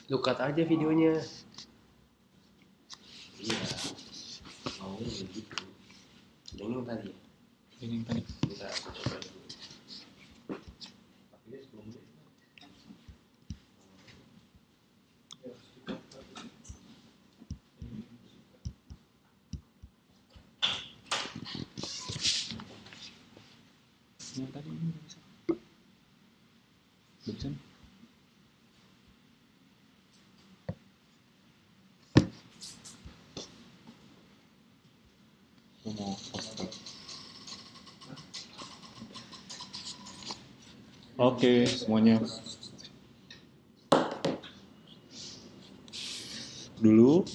Lu cut aja videonya. Iya, maunya begitu. Ini tadi. Ini yang tadi. Kita coba dulu. Tapi dia 10 menit. Yang tadi ini udah bisa. Udah bisa nih. Aku mau post. Oke, semuanya. Dulu.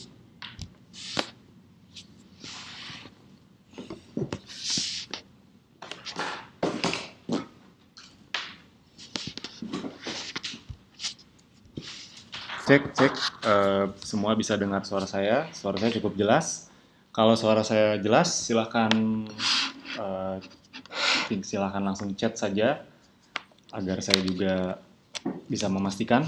Cek, semua bisa dengar suara saya cukup jelas. Kalau suara saya jelas, silahkan langsung chat saja, agar saya juga bisa memastikan.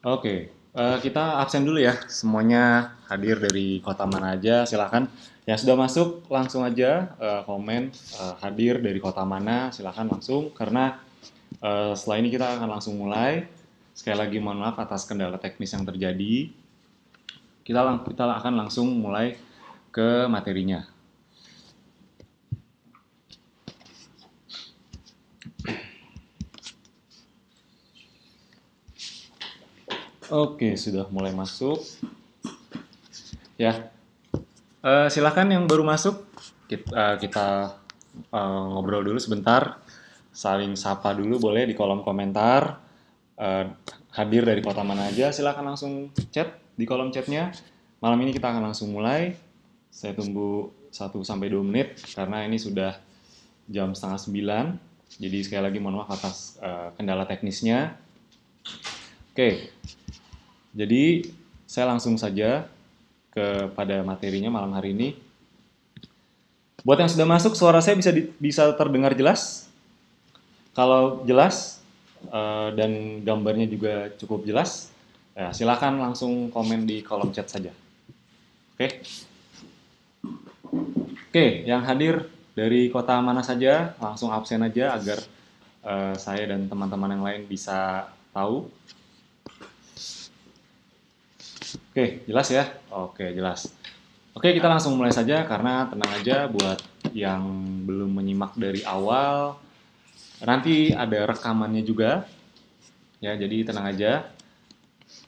Oke, kita absen dulu ya, semuanya hadir dari kota mana aja, silahkan. Yang sudah masuk langsung aja komen hadir dari kota mana, silahkan langsung, karena setelah ini kita akan langsung mulai. Sekali lagi mohon maaf atas kendala teknis yang terjadi. Kita akan langsung mulai ke materinya. Oke, sudah mulai masuk. Ya, silakan yang baru masuk, kita ngobrol dulu sebentar, saling sapa dulu boleh di kolom komentar. Hadir dari kota mana aja, silakan langsung chat di kolom chatnya. Malam ini kita akan langsung mulai. Saya tunggu 1-2 menit karena ini sudah jam 8:30. Jadi sekali lagi mohon maaf atas kendala teknisnya. Oke, jadi saya langsung saja kepada materinya malam hari ini. Buat yang sudah masuk, suara saya bisa terdengar jelas? Kalau jelas dan gambarnya juga cukup jelas, ya, silakan langsung komen di kolom chat saja. Oke, yang hadir dari kota mana saja, langsung absen aja agar saya dan teman-teman yang lain bisa tahu. Oke, jelas ya? Oke, jelas. Oke, kita langsung mulai saja karena tenang aja buat yang belum menyimak dari awal. Nanti ada rekamannya juga. Ya, jadi tenang aja.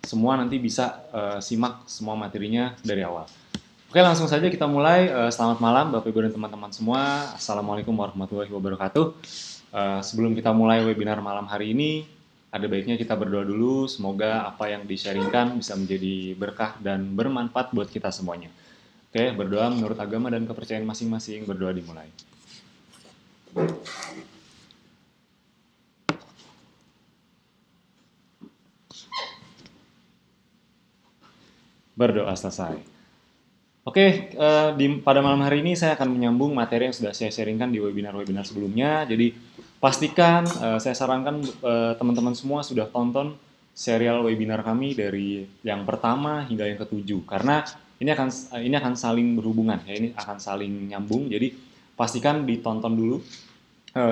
Semua nanti bisa simak semua materinya dari awal. Oke, langsung saja kita mulai. Selamat malam Bapak Ibu dan teman-teman semua. Assalamualaikum warahmatullahi wabarakatuh. Sebelum kita mulai webinar malam hari ini, ada baiknya kita berdoa dulu. Semoga apa yang di-sharingkan bisa menjadi berkah dan bermanfaat buat kita semuanya. Oke, berdoa menurut agama dan kepercayaan masing-masing. Berdoa dimulai. Berdoa selesai. Oke, pada malam hari ini saya akan menyambung materi yang sudah saya sharingkan di webinar-webinar sebelumnya. Jadi pastikan, saya sarankan teman-teman semua sudah tonton serial webinar kami dari yang pertama hingga yang ke-7. Karena ini akan saling berhubungan, ya, ini akan saling nyambung. Jadi pastikan ditonton dulu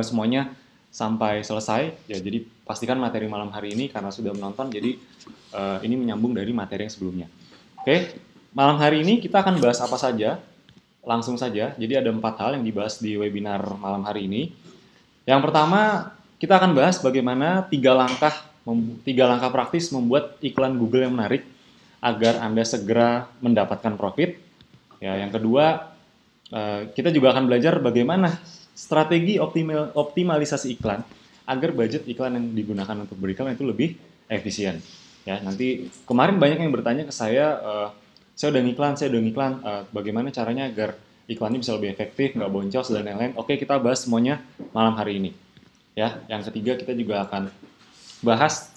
semuanya sampai selesai. Ya, jadi pastikan materi malam hari ini karena sudah menonton, jadi ini menyambung dari materi yang sebelumnya. Oke, malam hari ini kita akan bahas apa saja? Langsung saja, jadi ada 4 hal yang dibahas di webinar malam hari ini. Yang pertama, kita akan bahas bagaimana 3 langkah praktis membuat iklan Google yang menarik agar Anda segera mendapatkan profit. Ya, yang kedua, kita juga akan belajar bagaimana strategi optimalisasi iklan agar budget iklan yang digunakan untuk beriklan itu lebih efisien. Ya, nanti kemarin banyak yang bertanya ke saya udah ngiklan, bagaimana caranya agar iklannya bisa lebih efektif, nggak boncos dan lain-lain. Oke, kita bahas semuanya malam hari ini. Ya, yang ketiga kita juga akan bahas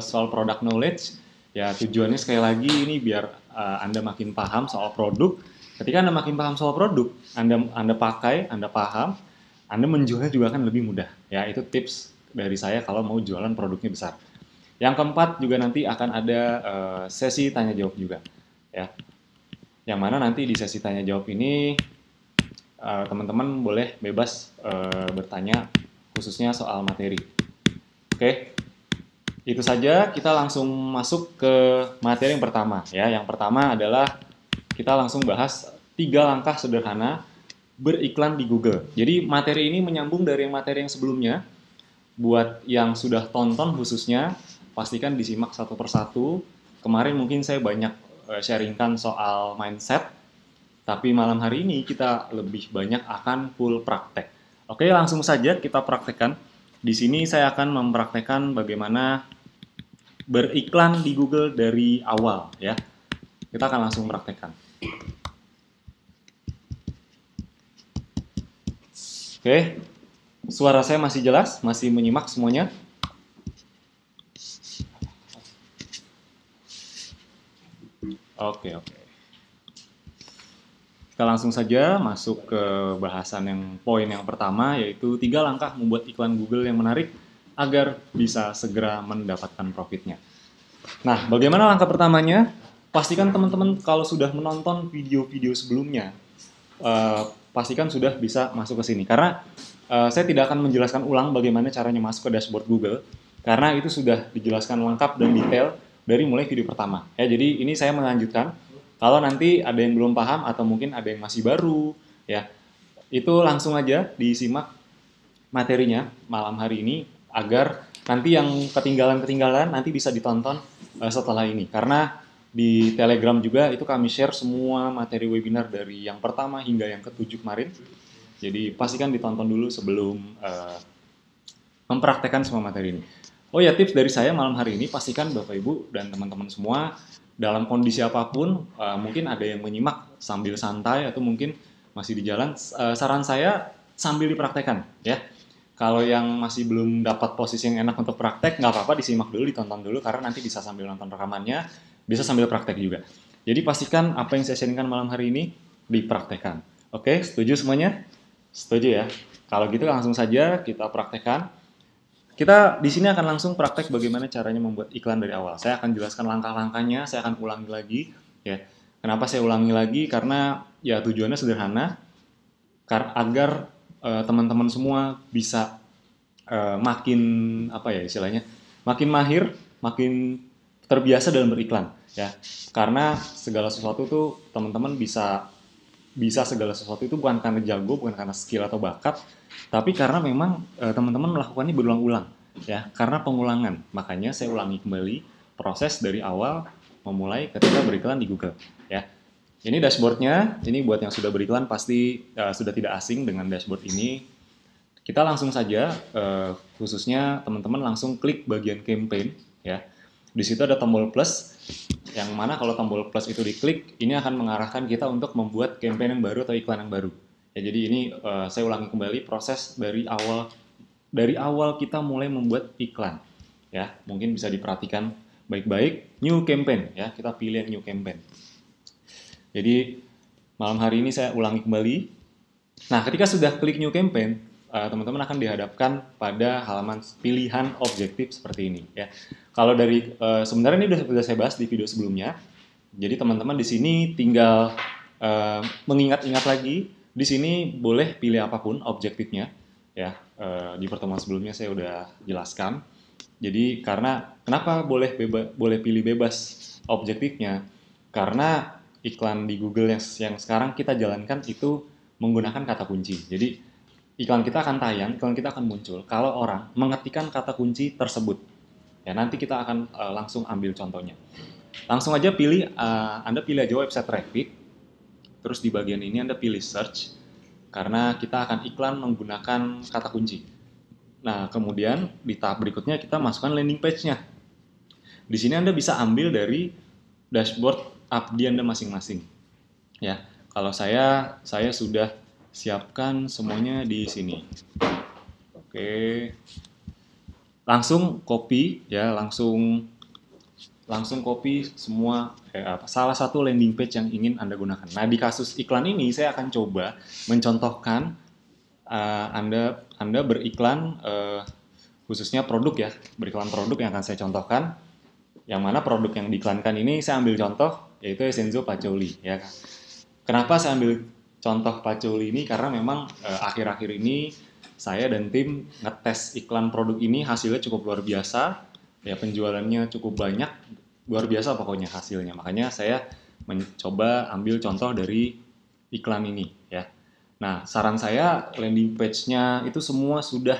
soal product knowledge, Ya tujuannya sekali lagi ini biar Anda makin paham soal produk. Ketika Anda makin paham soal produk, Anda pakai, Anda paham, Anda menjualnya juga akan lebih mudah. Ya, itu tips dari saya kalau mau jualan produknya besar. Yang keempat juga nanti akan ada sesi tanya jawab juga. Ya, yang mana nanti di sesi tanya jawab ini teman-teman boleh bebas bertanya khususnya soal materi. Oke, itu saja. Kita langsung masuk ke materi yang pertama. Ya, yang pertama adalah kita langsung bahas 3 langkah sederhana beriklan di Google. Jadi materi ini menyambung dari materi yang sebelumnya. Buat yang sudah tonton khususnya, pastikan disimak satu persatu. Kemarin mungkin saya banyak sharingkan soal mindset, tapi malam hari ini kita lebih banyak akan full praktek. Oke, langsung saja kita praktekkan. Di sini saya akan mempraktekkan bagaimana beriklan di Google dari awal ya. Kita akan langsung praktekkan. Oke, suara saya masih jelas? Masih menyimak semuanya? Oke. Kita langsung saja masuk ke bahasan yang poin yang pertama, yaitu 3 langkah membuat iklan Google yang menarik agar bisa segera mendapatkan profitnya. Nah, bagaimana langkah pertamanya? Pastikan teman-teman kalau sudah menonton video-video sebelumnya, pastikan sudah bisa masuk ke sini. Karena saya tidak akan menjelaskan ulang bagaimana caranya masuk ke dashboard Google, karena itu sudah dijelaskan lengkap dan detail dari mulai video pertama. Ya, jadi ini saya melanjutkan. Kalau nanti ada yang belum paham atau mungkin ada yang masih baru, ya itu langsung aja disimak materinya malam hari ini agar nanti yang ketinggalan nanti bisa ditonton setelah ini. Karena di Telegram juga itu kami share semua materi webinar dari yang pertama hingga yang ke-7 kemarin. Jadi pastikan ditonton dulu sebelum mempraktekkan semua materi ini. Oh ya, tips dari saya malam hari ini, pastikan Bapak Ibu dan teman-teman semua dalam kondisi apapun, mungkin ada yang menyimak sambil santai atau mungkin masih di jalan, saran saya sambil dipraktekkan ya. Kalau yang masih belum dapat posisi yang enak untuk praktek, nggak apa-apa, disimak dulu, ditonton dulu, karena nanti bisa sambil nonton rekamannya, bisa sambil praktek juga. Jadi pastikan apa yang saya sharingkan malam hari ini dipraktekkan. Oke, setuju semuanya? Setuju ya? Kalau gitu langsung saja kita praktekkan. Kita di sini akan langsung praktek bagaimana caranya membuat iklan dari awal. Saya akan jelaskan langkah-langkahnya, saya akan ulangi lagi. Ya. Kenapa saya ulangi lagi? Karena ya tujuannya sederhana, agar teman-teman semua bisa makin apa ya istilahnya, makin mahir, makin terbiasa dalam beriklan. Ya. Karena segala sesuatu tuh teman-teman bisa segala sesuatu itu bukan karena jago, bukan karena skill atau bakat, tapi karena memang teman-teman melakukannya berulang-ulang, ya, karena pengulangan. Makanya saya ulangi kembali proses dari awal memulai ketika beriklan di Google, ya. Ini dashboardnya, ini buat yang sudah beriklan pasti sudah tidak asing dengan dashboard ini. Kita langsung saja, khususnya teman-teman langsung klik bagian campaign, ya. Di situ ada tombol plus, yang mana kalau tombol plus itu diklik, ini akan mengarahkan kita untuk membuat campaign yang baru atau iklan yang baru. Ya, jadi ini saya ulangi kembali proses dari awal kita mulai membuat iklan. Ya, mungkin bisa diperhatikan baik-baik. New campaign, ya, kita pilih new campaign. Jadi malam hari ini saya ulangi kembali. Nah, ketika sudah klik new campaign, teman-teman akan dihadapkan pada halaman pilihan objektif seperti ini, ya. Kalau dari sebenarnya ini sudah saya bahas di video sebelumnya. Jadi teman-teman di sini tinggal mengingat-ingat lagi. Di sini boleh pilih apapun objektifnya, ya. Di pertemuan sebelumnya saya udah jelaskan. Jadi kenapa boleh pilih bebas objektifnya? Karena iklan di Google yang sekarang kita jalankan itu menggunakan kata kunci. Jadi iklan kita akan tayang, iklan kita akan muncul kalau orang mengetikkan kata kunci tersebut. Ya, nanti kita akan langsung ambil contohnya. Langsung aja Anda pilih aja website traffic. Terus di bagian ini Anda pilih search, karena kita akan iklan menggunakan kata kunci. Nah, kemudian di tahap berikutnya kita masukkan landing page-nya. Di sini Anda bisa ambil dari dashboard Abdi Anda masing-masing. Ya, kalau saya sudah siapkan semuanya di sini. Oke. Langsung copy, ya, langsung langsung copy semua salah satu landing page yang ingin Anda gunakan. Nah, di kasus iklan ini saya akan coba mencontohkan Anda beriklan khususnya produk ya, beriklan produk yang akan saya contohkan. Yang mana produk yang diiklankan ini saya ambil contoh yaitu Essenzo Patchouli ya. Kenapa saya ambil contoh Patchouli ini? Karena memang akhir-akhir ini saya dan tim ngetes iklan produk ini, hasilnya cukup luar biasa. Ya, penjualannya cukup banyak, luar biasa pokoknya hasilnya. Makanya saya mencoba ambil contoh dari iklan ini ya. Nah, saran saya landing page-nya itu semua sudah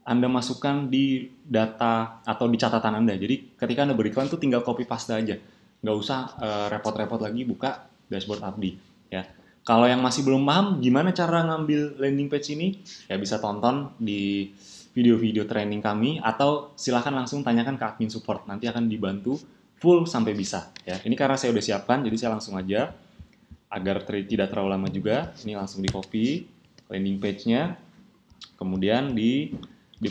Anda masukkan di data atau di catatan Anda. Jadi ketika Anda beriklan tuh tinggal copy paste aja. Nggak usah repot-repot lagi buka dashboard Abdi ya. Kalau yang masih belum paham gimana cara ngambil landing page ini, ya bisa tonton di video-video training kami atau silahkan langsung tanyakan ke admin support, nanti akan dibantu full sampai bisa ya. Ini karena saya udah siapkan, jadi saya langsung aja agar tidak terlalu lama juga. Ini langsung di copy landing page-nya, kemudian di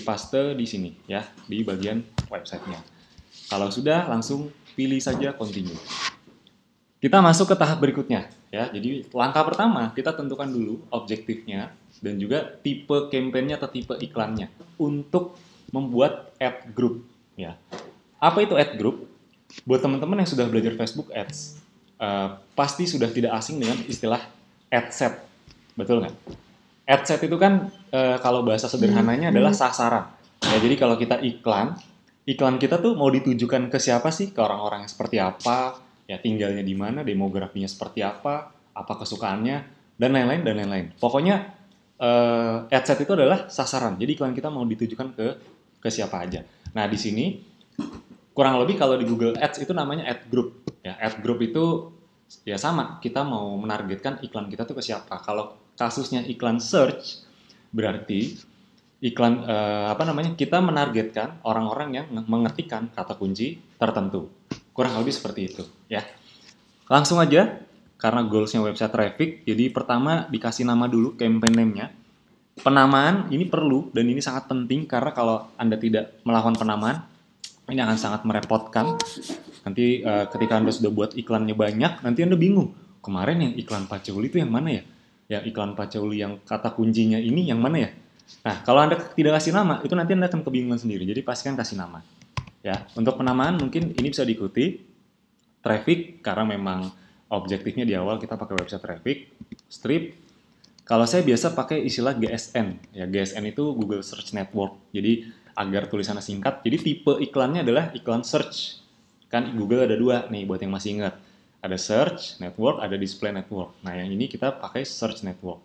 paste di sini ya, di bagian websitenya. Kalau sudah, langsung pilih saja continue. Kita masuk ke tahap berikutnya ya. Jadi langkah pertama kita tentukan dulu objektifnya dan juga tipe campaign-nya atau tipe iklannya untuk membuat ad group ya. Apa itu ad group? Buat teman-teman yang sudah belajar Facebook Ads, pasti sudah tidak asing dengan istilah ad set, betul nggak? Ad set itu kan kalau bahasa sederhananya adalah sasaran. Ya, jadi kalau kita iklan kita tuh mau ditujukan ke siapa sih? Ke orang-orang yang seperti apa? Ya, tinggalnya di mana? Demografinya seperti apa kesukaannya, dan lain-lain. Pokoknya ad set itu adalah sasaran. Jadi iklan kita mau ditujukan ke siapa aja. Nah, di sini kurang lebih kalau di Google Ads itu namanya ad group. Ya, ad group itu ya sama, kita mau menargetkan iklan kita tuh ke siapa. Kalau kasusnya iklan search, berarti iklan kita menargetkan orang-orang yang mengetikkan kata kunci tertentu. Kurang lebih seperti itu ya. Langsung aja, karena goals-nya website traffic, jadi pertama dikasih nama dulu campaign name-nya. Penamaan ini perlu dan ini sangat penting karena kalau Anda tidak melakukan penamaan, ini akan sangat merepotkan. Nanti ketika Anda sudah buat iklannya banyak, nanti Anda bingung. Kemarin yang iklan Patchouli itu yang mana ya? Yang iklan Patchouli yang kata kuncinya ini yang mana ya? Nah, kalau Anda tidak kasih nama, itu nanti Anda akan kebingungan sendiri. Jadi pastikan kasih nama. Ya, untuk penamaan mungkin ini bisa diikuti. Traffic, karena memang objektifnya di awal kita pakai website traffic. Strip, kalau saya biasa pakai istilah GSN. Ya, GSN itu Google Search Network. Jadi agar tulisannya singkat. Jadi tipe iklannya adalah iklan search. Kan Google ada dua nih buat yang masih ingat. Ada search network, ada display network. Nah, yang ini kita pakai search network.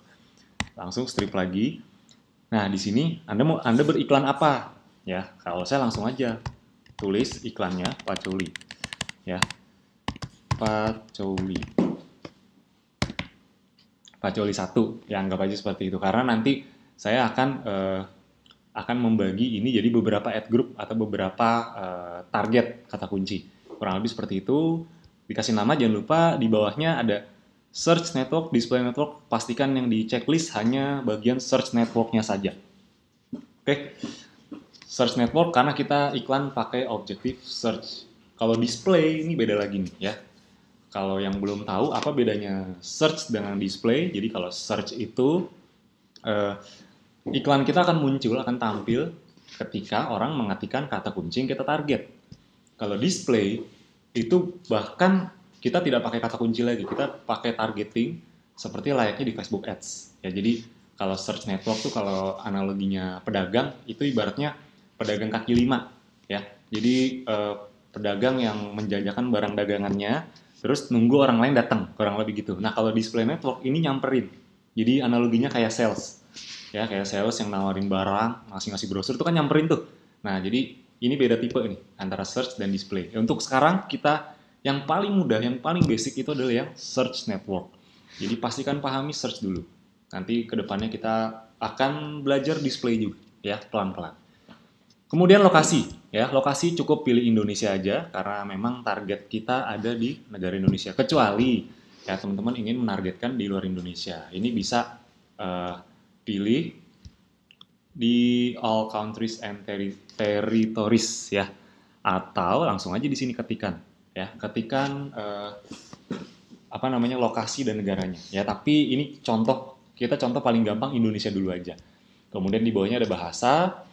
Langsung strip lagi. Nah, di sini Anda beriklan apa? Ya, kalau saya langsung aja tulis iklannya Patchouli. Ya. Patchouli 1, ya anggap aja seperti itu, karena nanti saya akan membagi ini jadi beberapa ad group atau beberapa target kata kunci, kurang lebih seperti itu. Dikasih nama, jangan lupa di bawahnya ada search network, display network, pastikan yang di checklist hanya bagian search networknya saja. Oke. Search network karena kita iklan pakai objektif search. Kalau display ini beda lagi nih ya. Kalau yang belum tahu apa bedanya search dengan display, jadi kalau search itu iklan kita akan muncul, akan tampil ketika orang mengetikkan kata kunci yang kita target. Kalau display itu bahkan kita tidak pakai kata kunci lagi, kita pakai targeting seperti layaknya di Facebook Ads. Ya, jadi kalau search network tuh kalau analoginya pedagang itu ibaratnya pedagang kaki lima ya. Jadi pedagang yang menjajakan barang dagangannya terus nunggu orang lain datang, kurang lebih gitu. Nah, kalau display network ini nyamperin. Jadi analoginya kayak sales. Ya, kayak sales yang nawarin barang, ngasih brosur itu kan nyamperin tuh. Nah, jadi ini beda tipe nih antara search dan display. Ya, untuk sekarang kita yang paling mudah, yang paling basic itu adalah yang search network. Jadi pastikan pahami search dulu. Nanti kedepannya kita akan belajar display juga, ya, pelan-pelan. Kemudian lokasi, ya, lokasi cukup pilih Indonesia aja karena memang target kita ada di negara Indonesia. Kecuali ya teman-teman ingin menargetkan di luar Indonesia, ini bisa pilih di all countries and territories ya, atau langsung aja di sini ketikan lokasi dan negaranya ya. Tapi ini kita contoh paling gampang Indonesia dulu aja. Kemudian di bawahnya ada bahasa.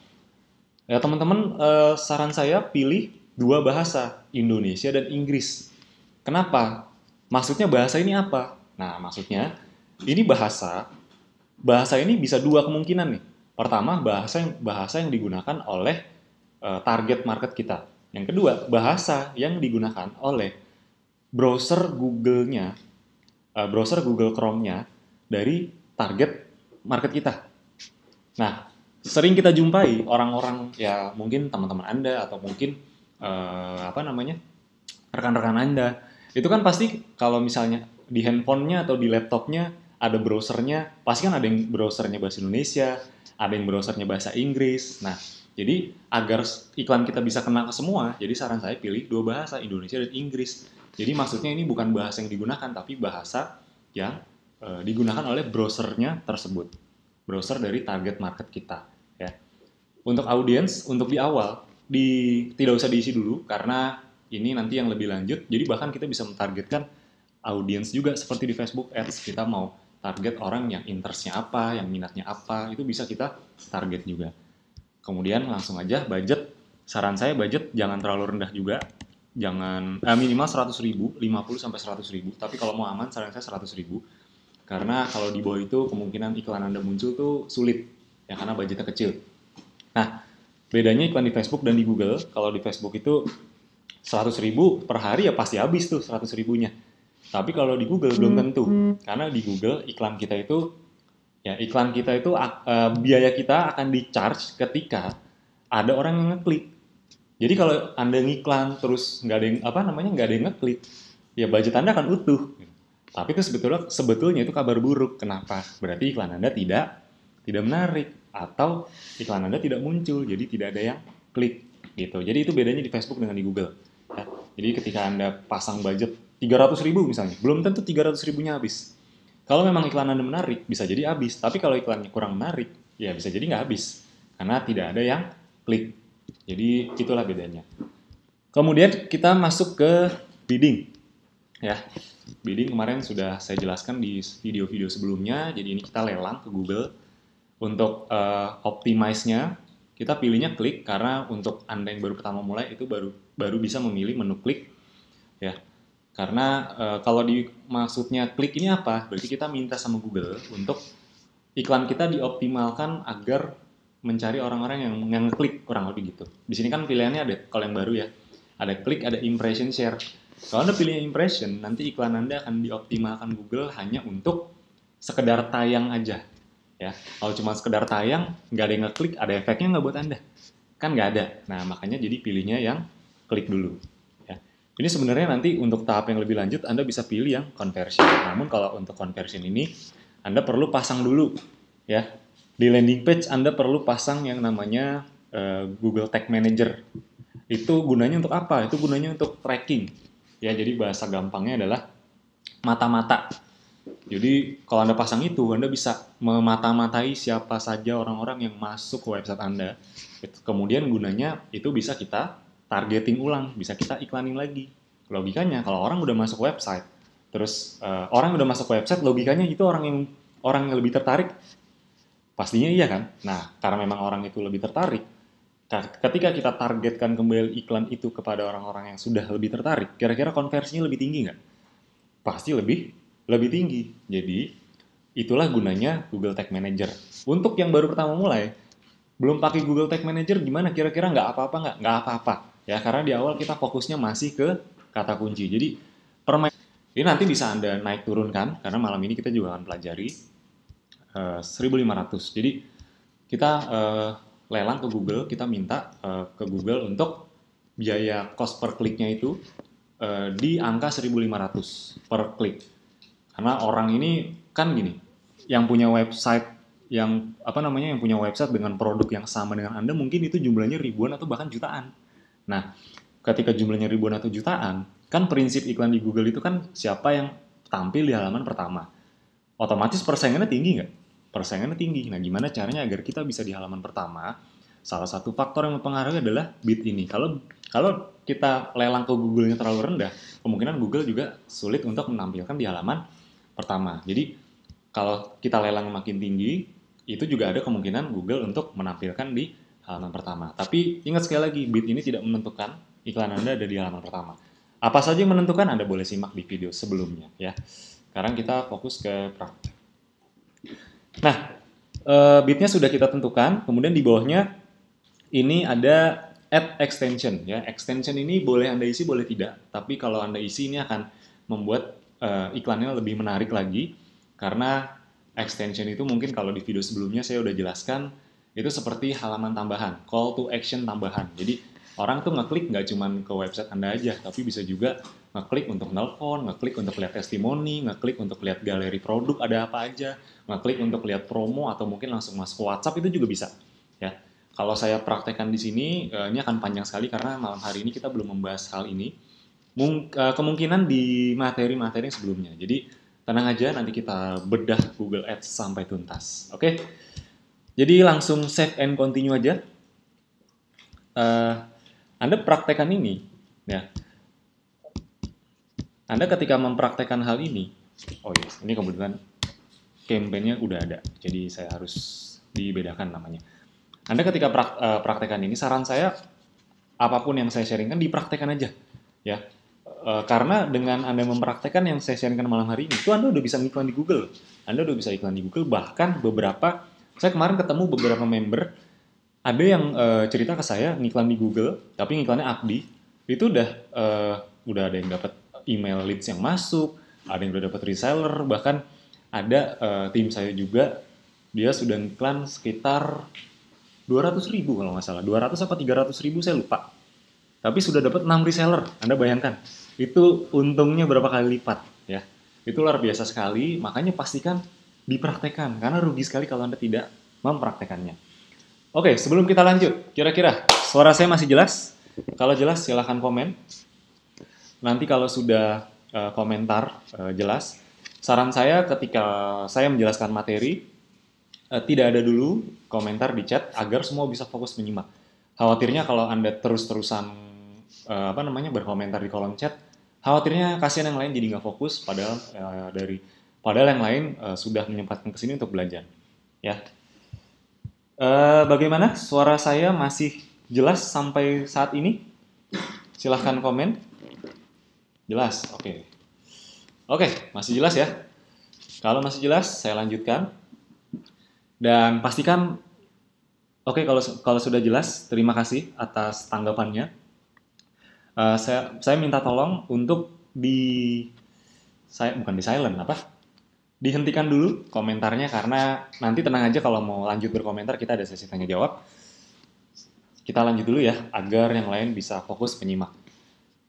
Ya teman-teman, saran saya pilih 2 bahasa, Indonesia dan Inggris. Kenapa? Maksudnya bahasa ini apa? Nah, maksudnya ini bahasa ini bisa 2 kemungkinan nih. Pertama, bahasa yang digunakan oleh target market kita. Yang kedua, bahasa yang digunakan oleh browser Google Chrome-nya dari target market kita. Nah, sering kita jumpai orang-orang, ya mungkin teman-teman Anda atau mungkin rekan-rekan Anda, itu kan pasti kalau misalnya di handphonenya atau di laptopnya ada browsernya, pasti kan ada yang browsernya bahasa Indonesia, ada yang browsernya bahasa Inggris. Nah, jadi agar iklan kita bisa kena ke semua, jadi saran saya pilih 2 bahasa, Indonesia dan Inggris. Jadi maksudnya ini bukan bahasa yang digunakan, tapi bahasa yang digunakan oleh browsernya tersebut. Browser dari target market kita. Ya. Untuk audiens, untuk di awal, tidak usah diisi dulu, karena ini nanti yang lebih lanjut. Jadi bahkan kita bisa mentargetkan audiens juga, seperti di Facebook Ads. Kita mau target orang yang interest-nya apa, yang minatnya apa, itu bisa kita target juga. Kemudian langsung aja budget. Saran saya budget jangan terlalu rendah juga. Jangan minimal 100.000, 50 sampai 100.000. Tapi kalau mau aman saran saya 100.000. Karena kalau di bawah itu kemungkinan iklan Anda muncul tuh sulit. Ya karena budgetnya kecil. Nah, bedanya iklan di Facebook dan di Google. Kalau di Facebook itu 100.000 per hari ya pasti habis tuh 100.000-nya. Tapi kalau di Google belum tentu. Karena di Google iklan kita itu biaya kita akan di-charge ketika ada orang yang ngeklik. Jadi kalau Anda ngiklan terus nggak ada yang ngeklik, ya budget Anda akan utuh. Tapi itu sebetulnya itu kabar buruk. Kenapa? Berarti iklan Anda tidak menarik atau iklan Anda tidak muncul, jadi tidak ada yang klik gitu. Jadi itu bedanya di Facebook dengan di Google. Ya. Jadi ketika Anda pasang budget 300.000 misalnya, belum tentu 300.000-nya habis. Kalau memang iklan Anda menarik, bisa jadi habis. Tapi kalau iklannya kurang menarik, ya bisa jadi nggak habis. Karena tidak ada yang klik. Jadi itulah bedanya. Kemudian kita masuk ke bidding. Ya, bidding kemarin sudah saya jelaskan di video-video sebelumnya. Jadi ini kita lelang ke Google. Untuk optimize-nya, kita pilihnya klik. Karena untuk Anda yang baru pertama mulai, itu baru bisa memilih menu klik. Ya. Karena kalau maksudnya klik ini apa? Berarti kita minta sama Google untuk iklan kita dioptimalkan agar mencari orang-orang yang ngeklik, kurang lebih gitu. Di sini kan pilihannya ada, kalau yang baru ya, ada klik, ada impression, share. Kalau Anda pilih impression, nanti iklan Anda akan dioptimalkan Google hanya untuk sekedar tayang aja. Ya, kalau cuma sekedar tayang, nggak ada yang ngeklik, ada efeknya nggak buat Anda? Kan nggak ada. Nah, makanya jadi pilihnya yang klik dulu. Ini sebenarnya nanti untuk tahap yang lebih lanjut Anda bisa pilih yang conversion. Namun kalau untuk conversion ini Anda perlu pasang dulu ya. Di landing page Anda perlu pasang yang namanya Google Tag Manager. Itu gunanya untuk apa? Itu gunanya untuk tracking. Ya, jadi bahasa gampangnya adalah mata-mata. Jadi kalau Anda pasang itu, Anda bisa memata-matai siapa saja orang-orang yang masuk ke website Anda. Kemudian gunanya itu bisa kita targeting ulang, bisa kita iklanin lagi. Logikanya kalau orang udah masuk website, terus orang udah masuk website, logikanya itu orang yang lebih tertarik, pastinya iya kan? Nah, karena memang orang itu lebih tertarik, ketika kita targetkan kembali iklan itu kepada orang-orang yang sudah lebih tertarik, kira-kira konversinya lebih tinggi nggak? Pasti lebih tinggi. Jadi itulah gunanya Google Tag Manager. Untuk yang baru pertama mulai, belum pakai Google Tag Manager gimana? Kira-kira nggak apa-apa nggak? Nggak apa-apa. Ya, karena di awal kita fokusnya masih ke kata kunci. Jadi, ini nanti bisa Anda naik turunkan, karena malam ini kita juga akan pelajari 1.500. Jadi, kita lelang ke Google, kita minta ke Google untuk biaya cost per kliknya itu di angka 1.500 per klik. Karena orang ini kan gini, yang punya website yang punya website dengan produk yang sama dengan Anda, mungkin itu jumlahnya ribuan atau bahkan jutaan. Nah, ketika jumlahnya ribuan atau jutaan, kan prinsip iklan di Google itu kan siapa yang tampil di halaman pertama. Otomatis persaingannya tinggi nggak? Persaingannya tinggi. Nah, gimana caranya agar kita bisa di halaman pertama, Salah satu faktor yang mempengaruhi adalah bid ini. Kalau kita lelang ke Google-nya terlalu rendah, kemungkinan Google juga sulit untuk menampilkan di halaman pertama. Jadi kalau kita lelang makin tinggi, itu juga ada kemungkinan Google untuk menampilkan di halaman pertama. Tapi ingat sekali lagi, bid ini tidak menentukan iklan Anda ada di halaman pertama. Apa saja yang menentukan Anda boleh simak di video sebelumnya ya. Sekarang kita fokus ke praktek. Nah, bidnya sudah kita tentukan, kemudian di bawahnya ini ada add extension ya. Extension ini boleh Anda isi, boleh tidak. Tapi kalau Anda isi ini akan membuat iklannya lebih menarik lagi karena extension itu mungkin kalau di video sebelumnya saya udah jelaskan itu seperti halaman tambahan, call to action tambahan. Jadi orang tuh ngeklik nggak cuma ke website Anda aja, tapi bisa juga ngeklik untuk nelpon, ngeklik untuk lihat testimoni, ngeklik untuk lihat galeri produk ada apa aja, ngeklik untuk lihat promo atau mungkin langsung masuk ke WhatsApp itu juga bisa ya. Kalau saya praktekkan di sini, ini akan panjang sekali karena malam hari ini kita belum membahas hal ini. Kemungkinan di materi-materi sebelumnya. Jadi tenang aja, nanti kita bedah Google Ads sampai tuntas. Oke? Jadi langsung save and continue aja. Anda praktekkan ini, ya. Anda ketika mempraktekkan hal ini, oh yes, ini kebetulan campaign-nya udah ada, jadi saya harus dibedakan namanya. Anda ketika praktekkan ini, saran saya apapun yang saya sharingkan dipraktekkan aja, ya. Karena dengan Anda mempraktekkan yang saya sharingkan malam hari ini, itu Anda udah bisa iklan di Google. Anda udah bisa iklan di Google, bahkan saya kemarin ketemu beberapa member, ada yang cerita ke saya ngiklan di Google, tapi ngiklannya Akdi, itu udah ada yang dapat email leads yang masuk, ada yang udah dapat reseller, bahkan ada tim saya juga, dia sudah ngiklan sekitar 200.000 kalau nggak salah, 200 apa 300.000 saya lupa. Tapi sudah dapat 6 reseller, Anda bayangkan. Itu untungnya berapa kali lipat ya. Itu luar biasa sekali, makanya pastikan dipraktekkan karena rugi sekali kalau Anda tidak mempraktekannya. Oke, sebelum kita lanjut, kira-kira suara saya masih jelas? Kalau jelas silahkan komen. Nanti kalau sudah komentar jelas, saran saya ketika saya menjelaskan materi, tidak ada dulu komentar di chat agar semua bisa fokus menyimak. Khawatirnya kalau Anda terus-terusan berkomentar di kolom chat, khawatirnya kasihan yang lain jadi nggak fokus, padahal yang lain sudah menyempatkan ke sini untuk belajar. Ya. Bagaimana suara saya masih jelas sampai saat ini? Silahkan komen. Jelas, oke. Oke, masih jelas ya. Kalau masih jelas, saya lanjutkan. Dan pastikan, oke, kalau sudah jelas, terima kasih atas tanggapannya. Saya minta tolong untuk dihentikan dulu komentarnya karena nanti tenang aja kalau mau lanjut berkomentar kita ada sesi tanya jawab. Kita lanjut dulu ya agar yang lain bisa fokus penyimak.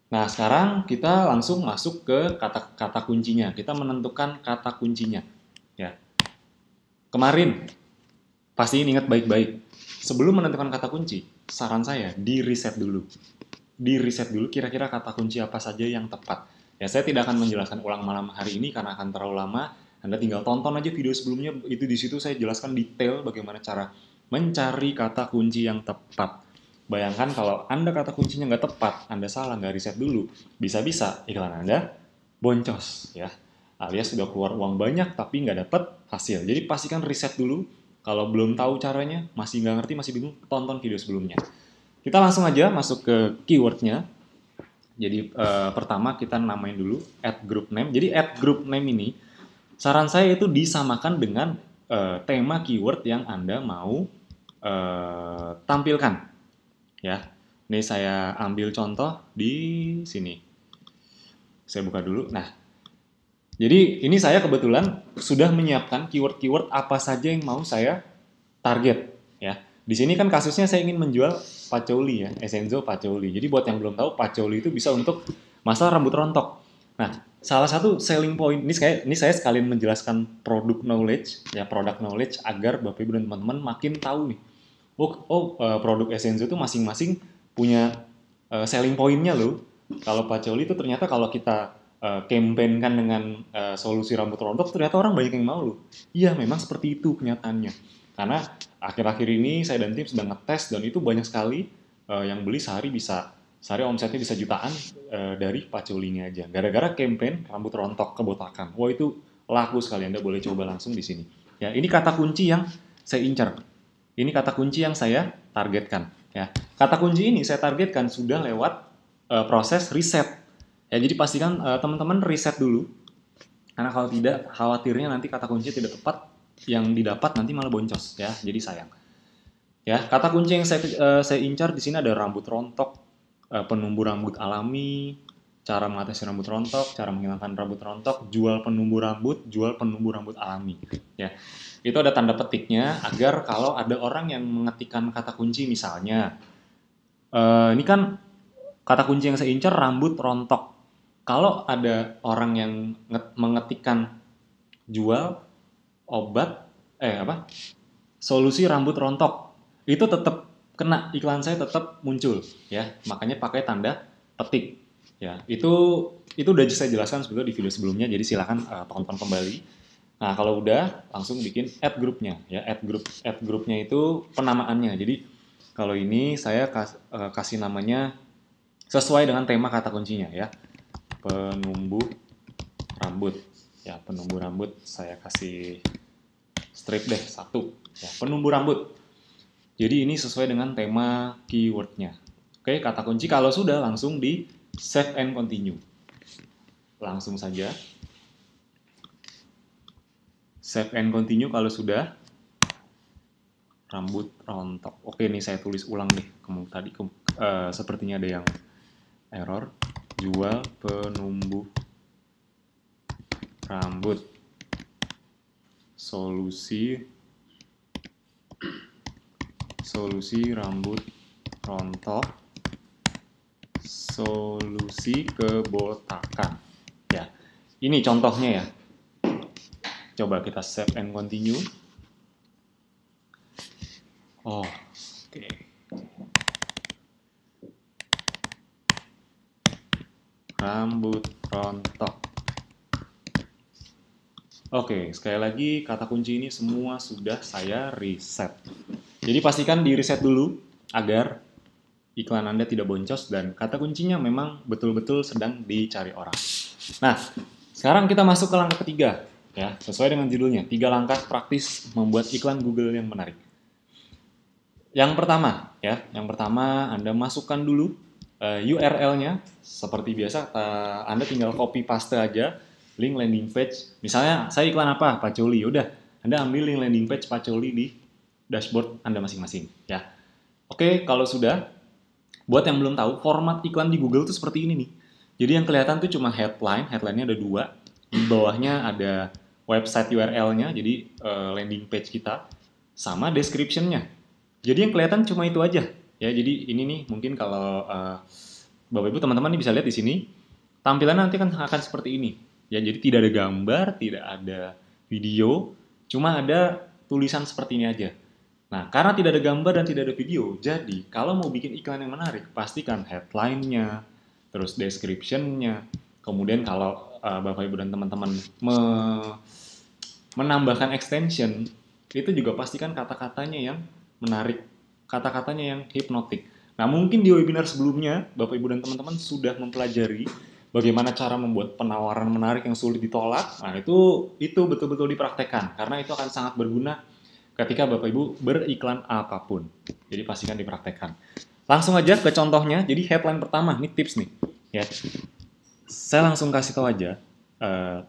Nah, sekarang kita langsung masuk ke kata kuncinya. Kita menentukan kata kuncinya. Ya. Kemarin, pasti ingat baik-baik. Sebelum menentukan kata kunci, saran saya di-reset dulu. Di-reset dulu kira-kira kata kunci apa saja yang tepat. Ya, saya tidak akan menjelaskan ulang malam hari ini karena akan terlalu lama. Anda tinggal tonton aja video sebelumnya, itu di situ saya jelaskan detail bagaimana cara mencari kata kunci yang tepat. Bayangkan kalau Anda kata kuncinya nggak tepat, Anda salah, nggak riset dulu, bisa-bisa iklan Anda boncos, ya. Alias sudah keluar uang banyak tapi nggak dapat hasil. Jadi pastikan riset dulu. Kalau belum tahu caranya, masih nggak ngerti, masih bingung, tonton video sebelumnya. Kita langsung aja masuk ke keywordnya. Jadi pertama kita namain dulu add group name. Jadi add group name ini, saran saya itu disamakan dengan tema keyword yang Anda mau tampilkan. Ya, ini saya ambil contoh di sini. Saya buka dulu. Nah, jadi ini saya kebetulan sudah menyiapkan keyword-keyword apa saja yang mau saya target. Ya, di sini kan kasusnya saya ingin menjual patchouli ya, Essenzo patchouli. Jadi buat yang belum tahu, patchouli itu bisa untuk masalah rambut rontok. Nah, salah satu selling point ini saya sekalian menjelaskan product knowledge agar Bapak Ibu dan teman-teman makin tahu nih. Produk Essenzo itu masing-masing punya selling point-nya loh. Kalau patchouli itu ternyata kalau kita campaign-kan dengan solusi rambut rontok, ternyata orang banyak yang mau loh. Iya, memang seperti itu kenyataannya. Karena akhir-akhir ini saya dan tim sedang ngetes dan itu banyak sekali yang beli sehari omsetnya bisa jutaan dari Pacoli ini aja. Gara-gara campaign rambut rontok kebotakan. Wah itu laku sekali, Anda boleh coba langsung di sini. Ya, ini kata kunci yang saya incar. Ini kata kunci yang saya targetkan. Ya, kata kunci ini saya targetkan sudah lewat proses riset. Ya, jadi pastikan teman-teman riset dulu. Karena kalau tidak, khawatirnya nanti kata kunci tidak tepat, yang didapat nanti malah boncos. Ya, jadi sayang. Ya, kata kunci yang saya incar di sini ada rambut rontok, penumbuh rambut alami, cara mengatasi rambut rontok, cara menghilangkan rambut rontok, jual penumbuh rambut alami. Ya, itu ada tanda petiknya agar kalau ada orang yang mengetikkan kata kunci misalnya, ini kan kata kunci yang saya incar rambut rontok. Kalau ada orang yang mengetikkan jual obat, solusi rambut rontok, itu tetap kena, iklan saya tetap muncul ya, makanya pakai tanda petik ya. Itu udah saya jelaskan sebetulnya di video sebelumnya, jadi silakan tonton kembali. Nah kalau udah langsung bikin add grupnya ya. Add grupnya itu penamaannya, jadi kalau ini saya kasih namanya sesuai dengan tema kata kuncinya ya, penumbuh rambut ya. Penumbuh rambut saya kasih strip deh 1 ya, penumbuh rambut. Jadi ini sesuai dengan tema keywordnya. Oke, kata kunci kalau sudah langsung di save and continue. Langsung saja. Save and continue kalau sudah. Rambut rontok. Oke, ini saya tulis ulang nih. Tadi sepertinya ada yang error. Jual penumbuh rambut. Solusi rambut rontok, solusi kebotakan. Ya, ini contohnya ya. Coba kita save and continue. Oh, oke. Rambut rontok. Oke, sekali lagi kata kunci ini semua sudah saya reset. Jadi pastikan di reset dulu agar iklan Anda tidak boncos dan kata kuncinya memang betul-betul sedang dicari orang. Nah, sekarang kita masuk ke langkah ketiga ya, sesuai dengan judulnya, 3 langkah praktis membuat iklan Google yang menarik. Yang pertama Anda masukkan dulu URL-nya seperti biasa, Anda tinggal copy paste aja link landing page. Misalnya saya iklan apa? Pacoli. Udah, Anda ambil link landing page Pacoli di dashboard Anda masing-masing ya. Oke, kalau sudah, buat yang belum tahu, format iklan di Google tuh seperti ini nih. Jadi yang kelihatan tuh cuma headline-nya ada 2. Di bawahnya ada website URL-nya, jadi landing page kita, sama description-nya. Jadi yang kelihatan cuma itu aja. Ya, jadi ini nih mungkin kalau Bapak Ibu teman-teman nih bisa lihat di sini, tampilan nanti akan seperti ini. Ya, jadi tidak ada gambar, tidak ada video, cuma ada tulisan seperti ini aja. Nah, karena tidak ada gambar dan tidak ada video, jadi kalau mau bikin iklan yang menarik, pastikan headline-nya, terus description-nya, kemudian kalau Bapak Ibu dan teman-teman menambahkan extension, itu juga pastikan kata-katanya yang menarik, kata-katanya yang hipnotik. Nah, mungkin di webinar sebelumnya, Bapak Ibu dan teman-teman sudah mempelajari bagaimana cara membuat penawaran menarik yang sulit ditolak. Nah, itu betul-betul dipraktekkan, karena itu akan sangat berguna ketika Bapak Ibu beriklan apapun. Jadi pastikan dipraktekkan. Langsung aja ke contohnya. Jadi headline pertama, ini tips nih. Ya. Saya langsung kasih tahu aja,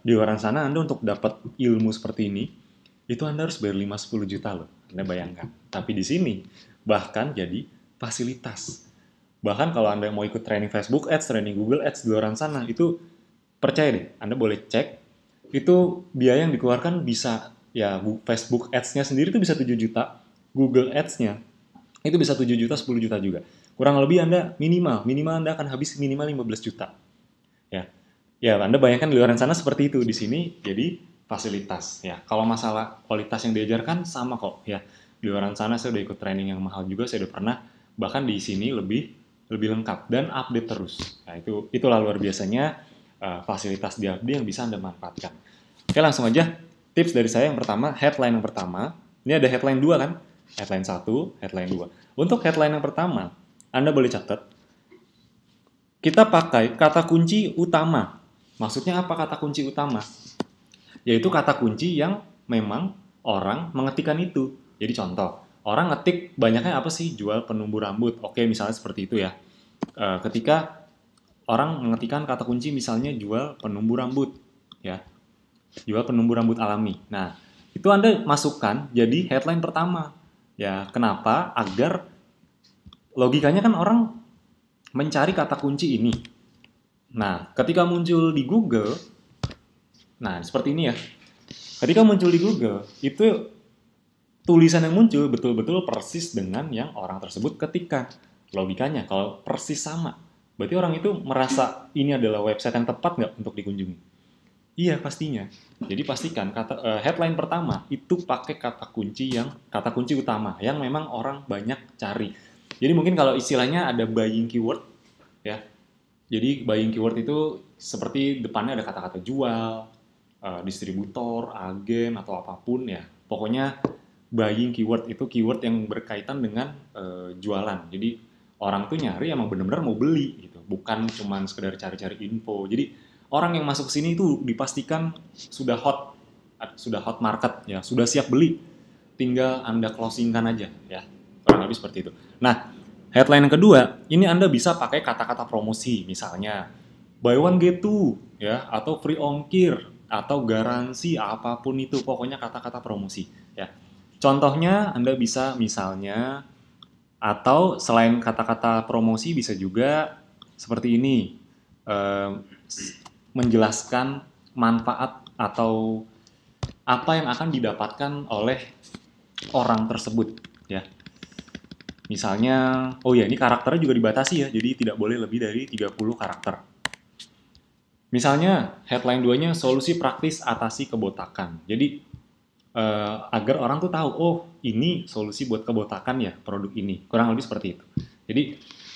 di luar sana Anda untuk dapat ilmu seperti ini, itu Anda harus bayar 5-10 juta loh. Anda bayangkan. Tapi di sini, bahkan jadi fasilitas. Bahkan kalau Anda mau ikut training Facebook Ads, training Google Ads di luar sana, itu percaya deh, Anda boleh cek, itu biaya yang dikeluarkan bisa, ya Facebook Ads-nya sendiri itu bisa 7 juta, Google Ads-nya itu bisa 7 juta, 10 juta juga. Kurang lebih Anda minimal Anda akan habis minimal 15 juta. Ya, Anda bayangkan di luar sana seperti itu, di sini jadi fasilitas. Ya, kalau masalah kualitas yang diajarkan sama kok. Ya, di luar sana saya udah ikut training yang mahal juga, saya udah pernah. Bahkan di sini lebih lengkap dan update terus. Nah, itulah luar biasanya fasilitas di yang bisa Anda manfaatkan. Oke, langsung aja tips dari saya yang pertama, headline yang pertama, Ini ada headline 2 kan? Headline 1, headline 2. Untuk headline yang pertama, Anda boleh catat, kita pakai kata kunci utama. Maksudnya apa kata kunci utama? Yaitu kata kunci yang memang orang mengetikkan itu. Jadi contoh, orang ngetik banyaknya apa sih? Jual penumbuh rambut. Oke, misalnya seperti itu ya. Ketika orang mengetikkan kata kunci misalnya jual penumbuh rambut, ya, jual penumbuh rambut alami. Nah, itu Anda masukkan jadi headline pertama. Ya, kenapa? Agar logikanya kan orang mencari kata kunci ini. Nah, ketika muncul di Google, nah seperti ini ya. Ketika muncul di Google, itu tulisan yang muncul betul-betul persis dengan yang orang tersebut ketikkan. Logikanya, kalau persis sama, berarti orang itu merasa ini adalah website yang tepat nggak untuk dikunjungi? Iya, pastinya. Jadi pastikan headline pertama itu pakai kata kunci utama yang memang orang banyak cari. Jadi mungkin kalau istilahnya ada buying keyword, ya. Jadi buying keyword itu seperti depannya ada kata-kata jual, distributor, agen atau apapun ya. Pokoknya buying keyword itu keyword yang berkaitan dengan jualan. Jadi orang tuh nyari emang benar-benar mau beli gitu, bukan cuma sekedar cari-cari info. Jadi orang yang masuk ke sini itu dipastikan sudah hot market ya, sudah siap beli. Tinggal Anda closingkan aja ya. Kurang lebih seperti itu. Nah, headline yang kedua, ini Anda bisa pakai kata-kata promosi, misalnya buy one get two ya, atau free ongkir atau garansi apapun itu, pokoknya kata-kata promosi ya. Contohnya Anda bisa misalnya, atau selain kata-kata promosi bisa juga seperti ini, menjelaskan manfaat atau apa yang akan didapatkan oleh orang tersebut ya. Misalnya, oh ya ini karakternya juga dibatasi ya, jadi tidak boleh lebih dari 30 karakter. Misalnya headline 2-nya solusi praktis atasi kebotakan. Jadi agar orang tuh tahu, oh ini solusi buat kebotakan ya produk ini. Kurang lebih seperti itu. Jadi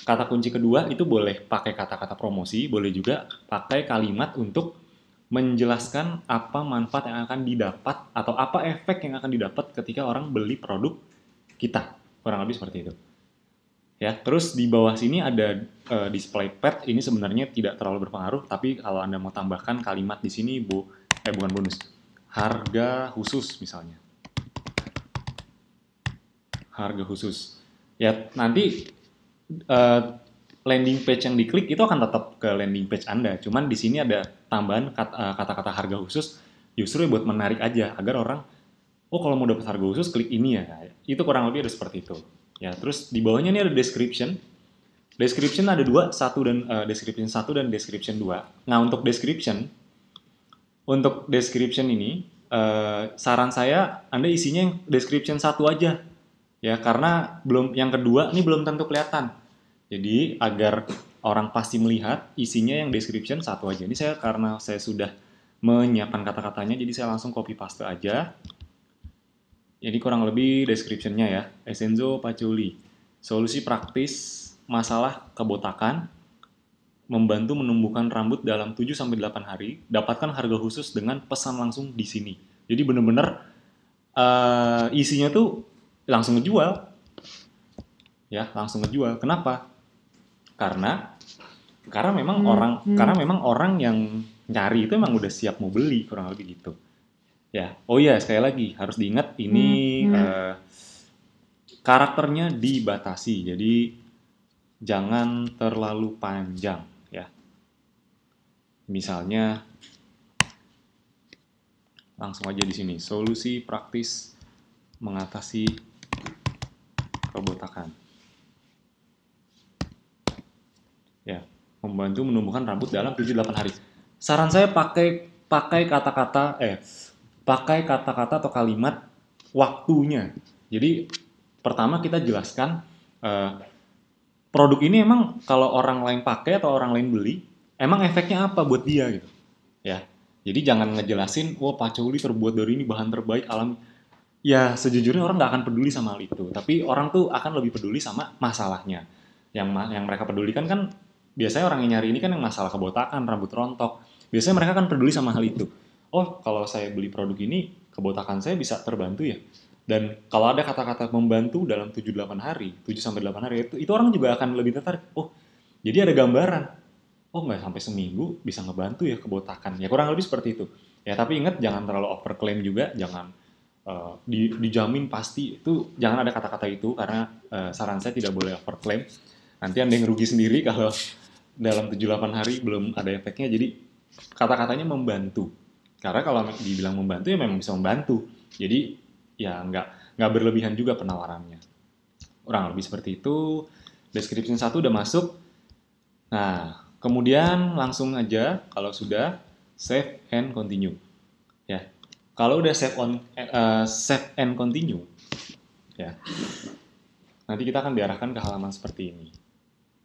kata kunci kedua itu boleh pakai kata-kata promosi, boleh juga pakai kalimat untuk menjelaskan apa manfaat yang akan didapat atau apa efek yang akan didapat ketika orang beli produk kita. Kurang lebih seperti itu. Ya, terus di bawah sini ada display pad. Ini sebenarnya tidak terlalu berpengaruh, tapi kalau Anda mau tambahkan kalimat di sini, bukan bonus. Harga khusus misalnya. Harga khusus. Ya, nanti landing page yang diklik itu akan tetap ke landing page Anda. Cuman di sini ada tambahan kata-kata harga khusus justru buat menarik aja agar orang, oh kalau mau dapat harga khusus klik ini ya. Itu kurang lebih ada seperti itu. Ya, terus di bawahnya ini ada description. Description ada dua, description 1 dan description 2. Nah, untuk description ini saran saya Anda isinya yang description 1 aja. Ya, karena yang kedua ini belum tentu kelihatan. Jadi agar orang pasti melihat, isinya yang description 1 aja. Ini karena saya sudah menyiapkan kata-katanya, jadi saya langsung copy paste aja. Jadi kurang lebih description-nya ya. Essenzo Pacioli. Solusi praktis masalah kebotakan, membantu menumbuhkan rambut dalam 7-8 hari, dapatkan harga khusus dengan pesan langsung di sini. Jadi benar-benar isinya tuh langsung ngejual. Ya, langsung ngejual. Kenapa? Karena memang orang yang nyari itu emang udah siap mau beli, kurang lebih gitu. Ya, oh iya sekali lagi harus diingat ini karakternya dibatasi, jadi jangan terlalu panjang ya. Misalnya langsung aja di sini, solusi praktis mengatasi kebotakan. Ya, membantu menumbuhkan rambut dalam 7-8 hari. Saran saya pakai kata-kata atau kalimat waktunya. Jadi pertama kita jelaskan produk ini emang kalau orang lain pakai atau orang lain beli, emang efeknya apa buat dia gitu. Ya. Jadi jangan ngejelasin, wah Pacioli terbuat dari ini bahan terbaik alami. Ya sejujurnya orang nggak akan peduli sama hal itu, tapi orang tuh akan lebih peduli sama masalahnya. Yang mereka pedulikan kan biasanya orang yang nyari ini kan yang masalah kebotakan, rambut rontok. Biasanya mereka kan peduli sama hal itu. Oh, kalau saya beli produk ini, kebotakan saya bisa terbantu ya. Dan kalau ada kata-kata membantu dalam 7-8 hari, 7-8 hari, itu orang juga akan lebih tertarik. Oh, jadi ada gambaran. Oh, nggak sampai seminggu bisa ngebantu ya kebotakan. Ya kurang lebih seperti itu. Ya tapi ingat jangan terlalu overclaim juga, jangan dijamin pasti. Itu jangan ada kata-kata itu karena saran saya tidak boleh overclaim. Nanti Anda yang rugi sendiri kalau dalam 7-8 hari belum ada efeknya. Jadi kata-katanya membantu. Karena kalau dibilang membantu ya memang bisa membantu. Jadi ya nggak berlebihan juga penawarannya. Kurang lebih seperti itu. Description 1 udah masuk. Nah, kemudian langsung aja kalau sudah save and continue. Ya. Kalau udah save and continue, ya. Nanti kita akan diarahkan ke halaman seperti ini.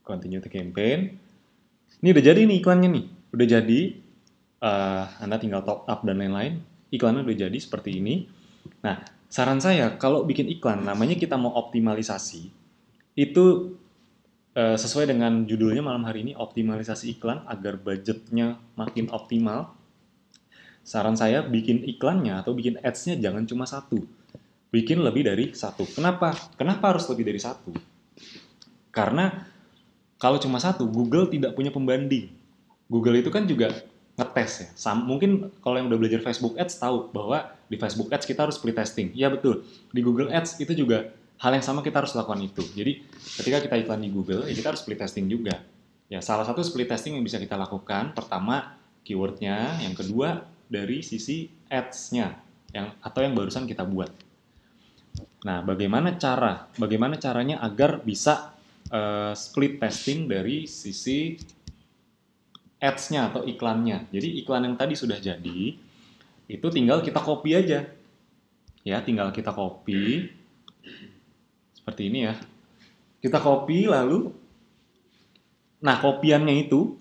Continue to campaign. Ini udah jadi nih iklannya nih. Udah jadi. Anda tinggal top up dan lain-lain. Iklannya udah jadi seperti ini. Nah, saran saya kalau bikin iklan, namanya kita mau optimalisasi, itu sesuai dengan judulnya malam hari ini, optimalisasi iklan agar budgetnya makin optimal. Saran saya bikin iklannya atau bikin ads-nya jangan cuma satu. Bikin lebih dari satu. Kenapa? Kenapa harus lebih dari satu? Karena kalau cuma satu, Google tidak punya pembanding. Google itu kan juga ngetes ya. Mungkin kalau yang udah belajar Facebook Ads tahu bahwa di Facebook Ads kita harus split testing. Iya betul. Di Google Ads itu juga hal yang sama kita harus lakukan itu. Jadi ketika kita iklan di Google, ya kita harus split testing juga. Ya salah satu split testing yang bisa kita lakukan, pertama keywordnya, yang kedua dari sisi ads-nya, atau yang barusan kita buat. Nah, bagaimana caranya agar bisa split testing dari sisi ads-nya atau iklannya. Jadi iklan yang tadi sudah jadi, itu tinggal kita copy aja. Ya, tinggal kita copy. Seperti ini ya. Kita copy lalu, nah kopiannya itu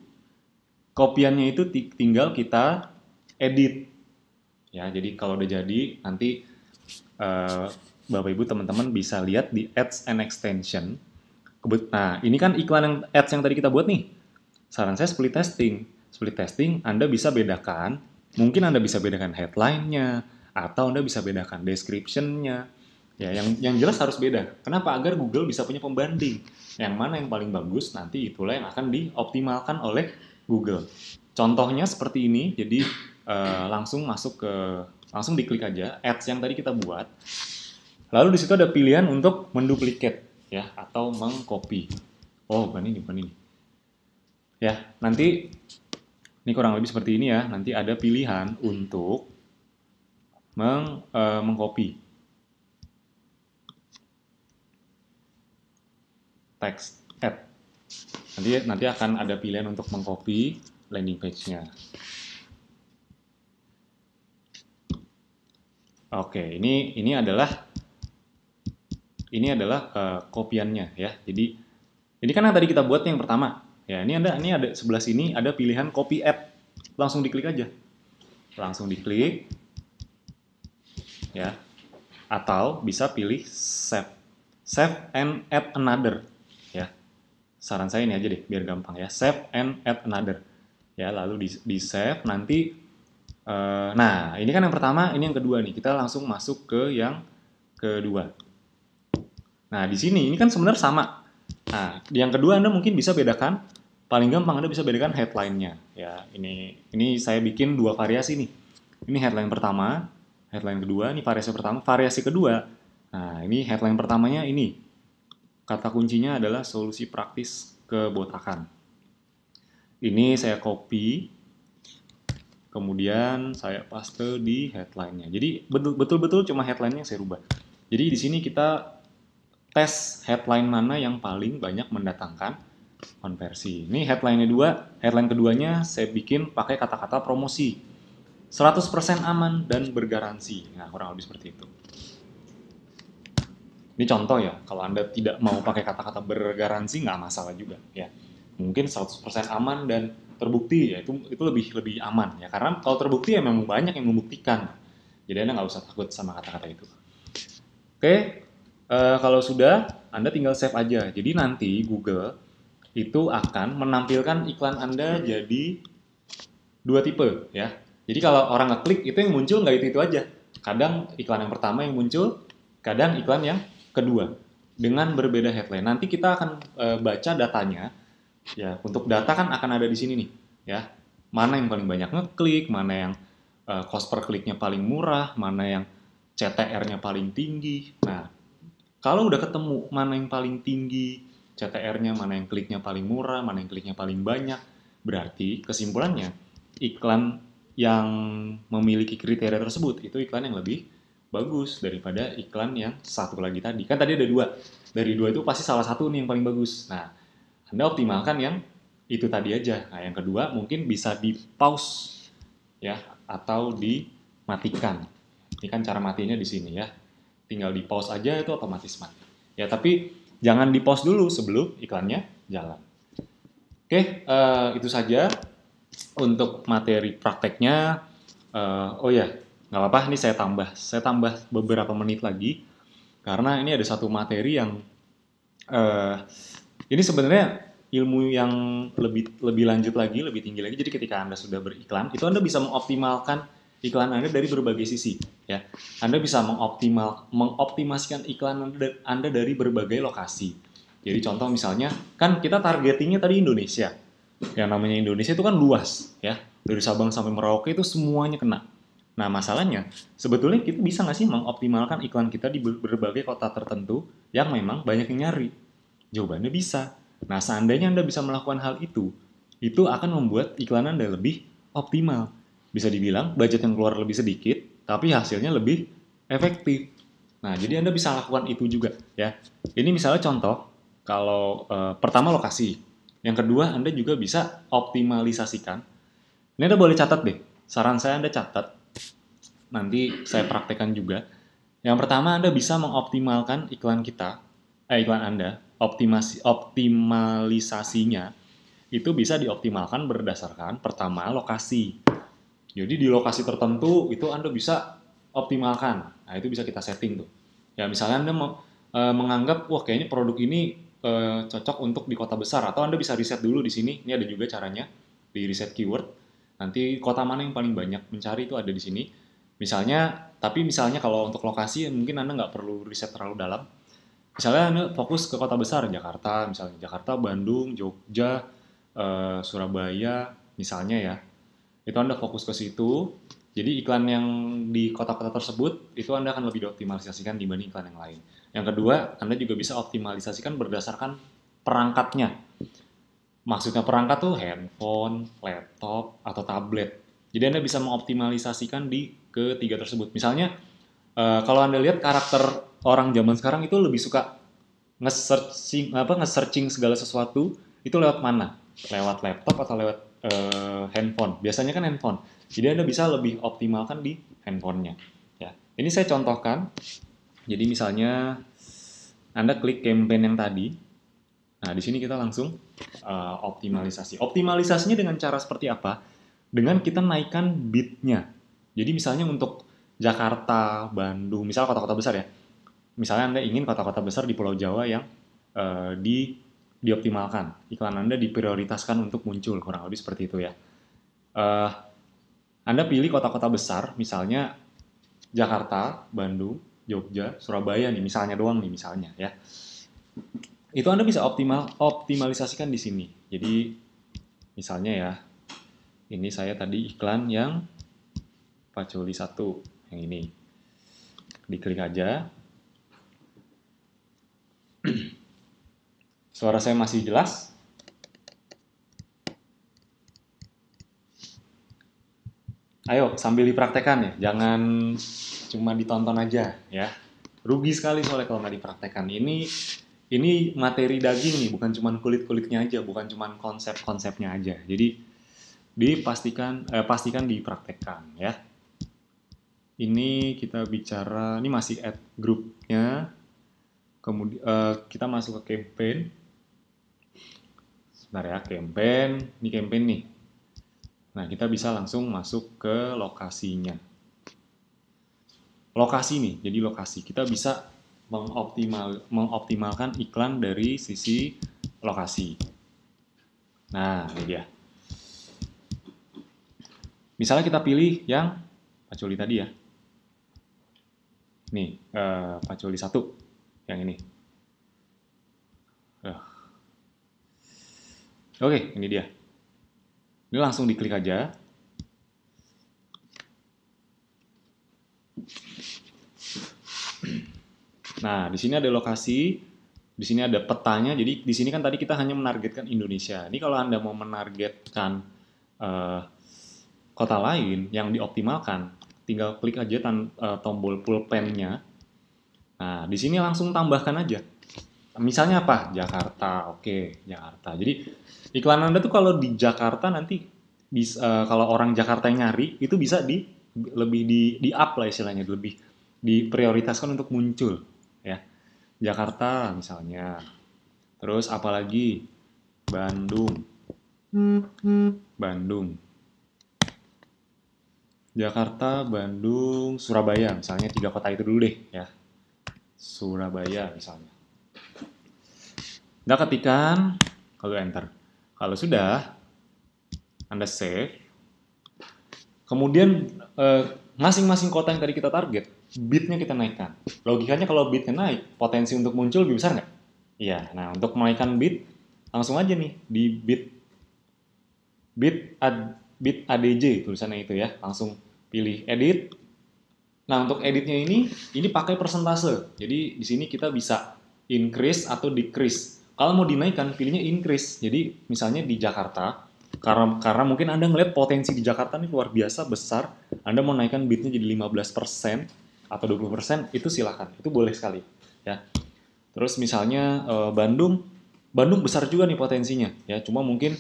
tinggal kita edit. Ya, jadi kalau udah jadi, nanti Bapak Ibu teman-teman bisa lihat di Ads and Extension. Nah, ini kan iklan yang ads yang tadi kita buat nih. Saran saya split testing. Split testing Anda bisa bedakan, mungkin Anda bisa bedakan headline-nya, atau Anda bisa bedakan description-nya. Ya, yang jelas harus beda. Kenapa? Agar Google bisa punya pembanding. Yang mana yang paling bagus, nanti itulah yang akan dioptimalkan oleh Google. Contohnya seperti ini, jadi langsung diklik aja ads yang tadi kita buat. Lalu di situ ada pilihan untuk menduplikat ya atau mengcopy. Oh, bukan ini. Ya, nanti ini kurang lebih seperti ini ya. Nanti ada pilihan untuk mengcopy text ad. Nanti akan ada pilihan untuk mengcopy landing page-nya. Oke, ini adalah kopiannya ya. Jadi ini kan yang tadi kita buat yang pertama. Ya, ini ada sebelah sini ada pilihan copy ad. Langsung diklik aja. Langsung diklik. Ya. Atau bisa pilih save. Save and add another. Ya. Saran saya ini aja deh biar gampang ya. Save and add another. Ya, lalu di save nanti nah, ini kan yang pertama, ini yang kedua nih. Kita langsung masuk ke yang kedua. Nah, di sini ini kan sebenarnya sama. Nah, di yang kedua Anda mungkin bisa bedakan, paling gampang Anda bisa bedakan headline-nya. Ya, ini saya bikin dua variasi nih. Ini headline pertama, headline kedua, ini variasi pertama, variasi kedua. Nah, ini headline pertamanya ini. Kata kuncinya adalah solusi praktis kebotakan. Ini saya copy, kemudian saya paste di headline-nya. Jadi betul-betul cuma headline-nya yang saya rubah. Jadi di sini kita tes headline mana yang paling banyak mendatangkan konversi. Ini headline keduanya saya bikin pakai kata-kata promosi. 100% aman dan bergaransi. Nah, kurang lebih seperti itu. Ini contoh ya, kalau Anda tidak mau pakai kata-kata bergaransi nggak masalah juga ya. Mungkin 100% aman dan terbukti ya itu lebih aman ya, karena kalau terbukti ya memang banyak yang membuktikan. Jadi Anda nggak usah takut sama kata-kata itu. Oke. Kalau sudah, Anda tinggal save aja. Jadi nanti Google itu akan menampilkan iklan Anda jadi dua tipe ya. Jadi kalau orang ngeklik itu yang muncul nggak itu aja. Kadang iklan yang pertama yang muncul, kadang iklan yang kedua dengan berbeda headline. Nanti kita akan baca datanya. Ya, untuk data kan akan ada di sini nih, ya. Mana yang paling banyak ngeklik, mana yang cost per kliknya paling murah, mana yang CTR-nya paling tinggi. Nah, kalau udah ketemu mana yang paling tinggi CTR-nya, mana yang kliknya paling murah, mana yang kliknya paling banyak, berarti kesimpulannya iklan yang memiliki kriteria tersebut itu iklan yang lebih bagus daripada iklan yang satu lagi tadi. Kan tadi ada dua. Dari dua itu pasti salah satu nih yang paling bagus. Nah, Anda optimalkan yang itu tadi aja. Nah, yang kedua mungkin bisa di pause ya atau dimatikan. Ini kan cara matinya di sini ya. Tinggal di pause aja itu otomatis mati. Ya, tapi jangan di pause dulu sebelum iklannya jalan. Oke, itu saja untuk materi prakteknya. Oh ya, nggak apa-apa, ini saya tambah beberapa menit lagi karena ini ada satu materi yang ini sebenarnya ilmu yang lebih lanjut lagi, lebih tinggi lagi. Jadi ketika Anda sudah beriklan, itu Anda bisa mengoptimalkan iklan Anda dari berbagai sisi. Ya, Anda bisa mengoptimasikan iklan Anda dari berbagai lokasi. Jadi contoh misalnya, kan kita targetingnya tadi Indonesia. Yang namanya Indonesia itu kan luas, ya. Dari Sabang sampai Merauke itu semuanya kena. Nah, masalahnya, sebetulnya kita bisa nggak sih mengoptimalkan iklan kita di berbagai kota tertentu yang memang banyak yang nyari? Jawabannya bisa. Nah, seandainya Anda bisa melakukan hal itu akan membuat iklan Anda lebih optimal. Bisa dibilang budget yang keluar lebih sedikit, tapi hasilnya lebih efektif. Nah, jadi Anda bisa lakukan itu juga, ya. Ini misalnya contoh, kalau pertama lokasi, yang kedua Anda juga bisa optimalisasikan. Ini Anda boleh catat deh, saran saya Anda catat, nanti saya praktekkan juga. Yang pertama Anda bisa mengoptimalkan iklan Anda, optimalisasinya itu bisa dioptimalkan berdasarkan pertama lokasi. Jadi di lokasi tertentu itu Anda bisa optimalkan. Nah, itu bisa kita setting tuh. Ya, misalnya Anda menganggap wah kayaknya produk ini cocok untuk di kota besar, atau Anda bisa riset dulu di sini. Ini ada juga caranya di riset keyword. Nanti kota mana yang paling banyak mencari itu ada di sini. Tapi misalnya kalau untuk lokasi mungkin Anda nggak perlu riset terlalu dalam. Misalnya Anda fokus ke kota besar, Jakarta, misalnya Jakarta, Bandung, Jogja, Surabaya, misalnya ya. Itu Anda fokus ke situ. Jadi iklan yang di kota-kota tersebut itu Anda akan lebih dioptimalisasikan dibanding iklan yang lain. Yang kedua, Anda juga bisa optimalisasikan berdasarkan perangkatnya. Maksudnya perangkat tuh handphone, laptop, atau tablet. Jadi Anda bisa mengoptimalisasikan di ketiga tersebut. Misalnya, kalau Anda lihat karakter orang zaman sekarang itu lebih suka nge-searching segala sesuatu itu lewat mana? Lewat laptop atau lewat handphone? Biasanya kan handphone. Jadi Anda bisa lebih optimalkan di handphonenya. Ya, ini saya contohkan. Jadi misalnya Anda klik campaign yang tadi. Nah, di sini kita langsung optimalisasi. Optimalisasinya dengan cara seperti apa? Dengan kita naikkan bidnya. Jadi misalnya untuk Jakarta, Bandung, misalnya kota-kota besar ya. Misalnya Anda ingin kota-kota besar di Pulau Jawa yang dioptimalkan. Iklan Anda diprioritaskan untuk muncul, kurang lebih seperti itu ya. Anda pilih kota-kota besar, misalnya Jakarta, Bandung, Jogja, Surabaya nih, misalnya doang nih, misalnya ya. Itu Anda bisa optimalisasikan di sini. Jadi misalnya ya, ini saya tadi iklan yang Pacoli 1, yang ini. Diklik aja. Suara saya masih jelas? Ayo, sambil dipraktekkan ya. Jangan cuma ditonton aja ya. Rugi sekali soalnya kalau nggak dipraktekkan. Ini materi daging nih, bukan cuma kulit-kulitnya aja, bukan cuma konsep-konsepnya aja. Jadi pastikan dipraktekkan ya. Ini kita bicara, ini masih add grupnya. Kemudian kita masuk ke campaign. Sebentar ya, campaign. Ini campaign nih. Nah, kita bisa langsung masuk ke lokasinya. Lokasi nih, jadi lokasi. Kita bisa mengoptimalkan iklan dari sisi lokasi. Nah, ini dia. Misalnya kita pilih yang Pacoli tadi ya. Nih, Paculi 1 yang ini. Oke, ini dia. Ini langsung diklik aja. Nah, di sini ada lokasi, di sini ada petanya. Jadi di sini kan tadi kita hanya menargetkan Indonesia. Ini kalau Anda mau menargetkan kota lain yang dioptimalkan, tinggal klik aja tombol pulpennya. Nah, di sini langsung tambahkan aja. Misalnya apa? Jakarta. Oke, Jakarta. Jadi iklan Anda tuh kalau di Jakarta nanti bisa, kalau orang Jakarta yang nyari itu bisa lebih di up lah istilahnya, lebih diprioritaskan untuk muncul ya. Jakarta misalnya. Terus apalagi? Bandung. Bandung. Jakarta, Bandung, Surabaya misalnya, 3 kota itu dulu deh ya. Surabaya misalnya. Anda ketikkan, kalau enter. Kalau sudah, Anda save. Kemudian masing-masing kota yang tadi kita target, bidnya kita naikkan. Logikanya kalau bidnya naik, potensi untuk muncul lebih besar nggak? Iya. Nah, untuk menaikkan bid, langsung aja nih di bid ADJ tulisannya itu ya. Langsung pilih edit. Nah, untuk editnya ini pakai persentase. Jadi di sini kita bisa increase atau decrease. Kalau mau dinaikkan, pilihnya increase. Jadi misalnya di Jakarta, karena mungkin Anda ngelihat potensi di Jakarta ini luar biasa besar, Anda mau naikkan bidnya jadi 15% atau 20%, itu silakan. Itu boleh sekali. Ya. Terus misalnya Bandung besar juga nih potensinya. Ya, cuma mungkin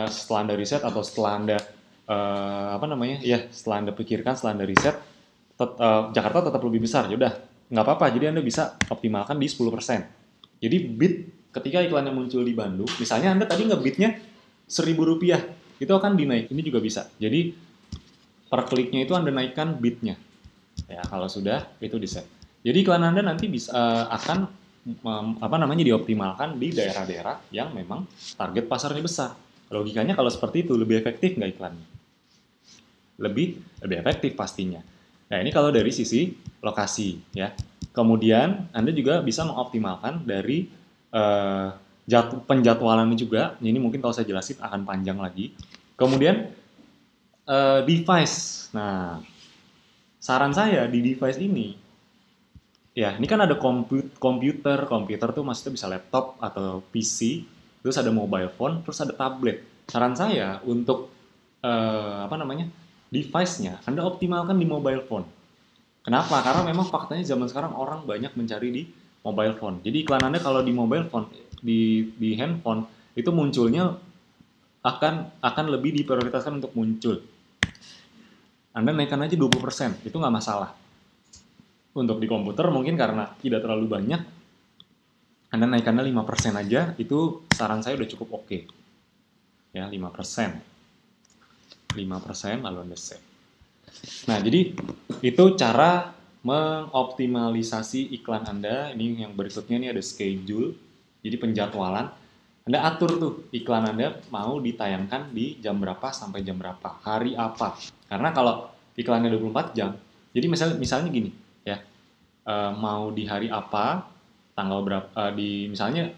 setelah Anda riset atau setelah Anda setelah Anda pikirkan, setelah Anda riset, Jakarta tetap lebih besar. Yaudah, nggak apa-apa. Jadi Anda bisa optimalkan di 10%. Jadi bid ketika iklannya muncul di Bandung, misalnya Anda tadi nge-bidnya Rp1.000, itu akan dinaik. Ini juga bisa. Jadi per kliknya itu Anda naikkan bidnya. Ya, kalau sudah itu di-set. Jadi iklan Anda nanti bisa akan dioptimalkan di daerah-daerah yang memang target pasarnya besar. Logikanya kalau seperti itu lebih efektif nggak iklannya? Lebih efektif pastinya. Nah, ini kalau dari sisi lokasi ya. Kemudian Anda juga bisa mengoptimalkan dari penjadwalannya juga. Ini mungkin kalau saya jelasin akan panjang lagi. Kemudian device. Nah, saran saya di device ini, ya ini kan ada komputer tuh maksudnya bisa laptop atau PC, terus ada mobile phone, terus ada tablet. Saran saya untuk device-nya Anda optimalkan di mobile phone. Kenapa? Karena memang faktanya zaman sekarang orang banyak mencari di mobile phone. Jadi iklan Anda kalau di mobile phone, di handphone, itu munculnya akan lebih diprioritaskan untuk muncul. Anda naikkan aja 20%, itu nggak masalah. Untuk di komputer mungkin karena tidak terlalu banyak, Anda naikkannya 5% aja, itu saran saya udah cukup oke. Ya, 5%. 5% lalu Anda save. Nah, jadi itu cara mengoptimalisasi iklan Anda. Ini yang berikutnya nih ada schedule. Jadi penjadwalan. Anda atur tuh iklan Anda mau ditayangkan di jam berapa sampai jam berapa, hari apa. Karena kalau iklannya 24 jam, jadi misalnya gini ya, mau di hari apa, tanggal berapa, misalnya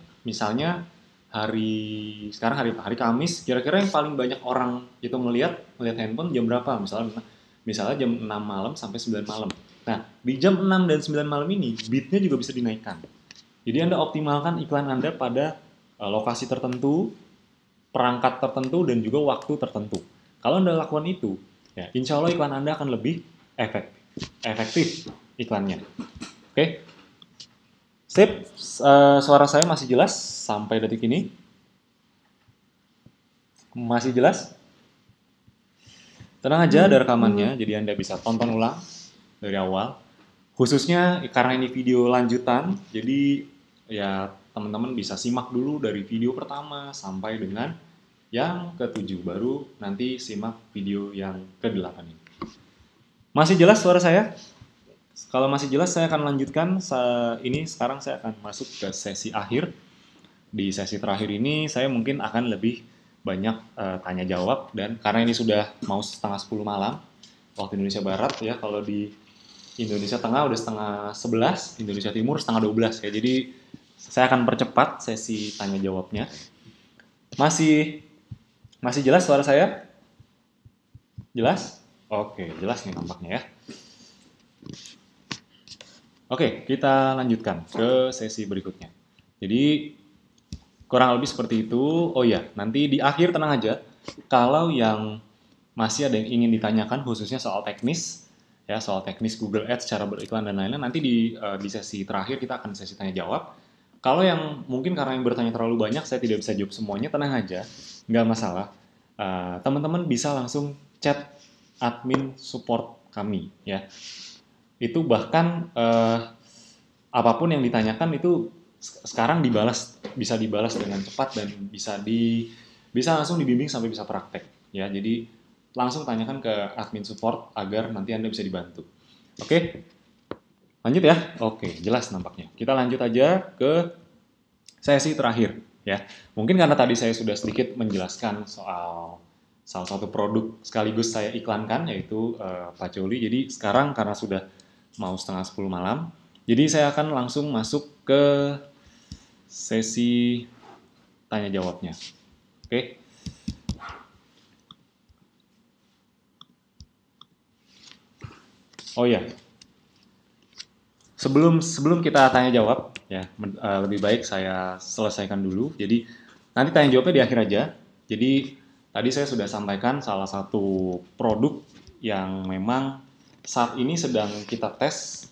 sekarang hari Kamis, kira-kira yang paling banyak orang itu melihat handphone jam berapa, misalnya jam 6 malam sampai 9 malam. Nah, di jam 6 dan 9 malam ini, bidnya juga bisa dinaikkan. Jadi Anda optimalkan iklan Anda pada lokasi tertentu, perangkat tertentu, dan juga waktu tertentu. Kalau Anda lakukan itu, ya, insya Allah iklan Anda akan lebih efektif iklannya. Oke? Sip, suara saya masih jelas sampai detik ini? Masih jelas? Tenang aja, ada rekamannya, jadi Anda bisa tonton ulang dari awal. Khususnya karena ini video lanjutan, jadi ya teman-teman bisa simak dulu dari video pertama sampai dengan yang ke-7, baru nanti simak video yang ke-8 ini. Masih jelas suara saya? Kalau masih jelas saya akan lanjutkan. Sekarang saya akan masuk ke sesi akhir. Di sesi terakhir ini saya mungkin akan lebih banyak tanya jawab, dan karena ini sudah mau setengah 10 malam waktu Indonesia Barat ya, kalau di Indonesia Tengah udah setengah 11, Indonesia Timur setengah 12 ya. Jadi saya akan percepat sesi tanya jawabnya. Masih masih jelas suara saya? Jelas? Oke, jelas nih nampaknya ya. Oke, kita lanjutkan ke sesi berikutnya. Jadi kurang lebih seperti itu. Oh ya, nanti di akhir tenang aja. Kalau yang masih ada yang ingin ditanyakan khususnya soal teknis, ya soal teknis Google Ads, cara beriklan dan lain-lain, nanti di sesi terakhir kita akan sesi tanya jawab. Kalau yang mungkin karena yang bertanya terlalu banyak, saya tidak bisa jawab semuanya, tenang aja, nggak masalah. Teman-teman bisa langsung chat admin support kami, ya. Itu bahkan apapun yang ditanyakan itu sekarang bisa dibalas dengan cepat dan bisa langsung dibimbing sampai bisa praktek, ya. Jadi langsung tanyakan ke admin support agar nanti Anda bisa dibantu. Oke? Lanjut ya? Oke, jelas nampaknya. Kita lanjut aja ke sesi terakhir, ya. Mungkin karena tadi saya sudah sedikit menjelaskan soal salah satu produk sekaligus saya iklankan, yaitu Pacoli. Jadi sekarang karena sudah mau setengah 10 malam, jadi saya akan langsung masuk ke sesi tanya jawabnya. Oke? Oh ya, sebelum kita tanya jawab, ya lebih baik saya selesaikan dulu. Jadi nanti tanya jawabnya di akhir aja. Jadi tadi saya sudah sampaikan salah satu produk yang memang saat ini sedang kita tes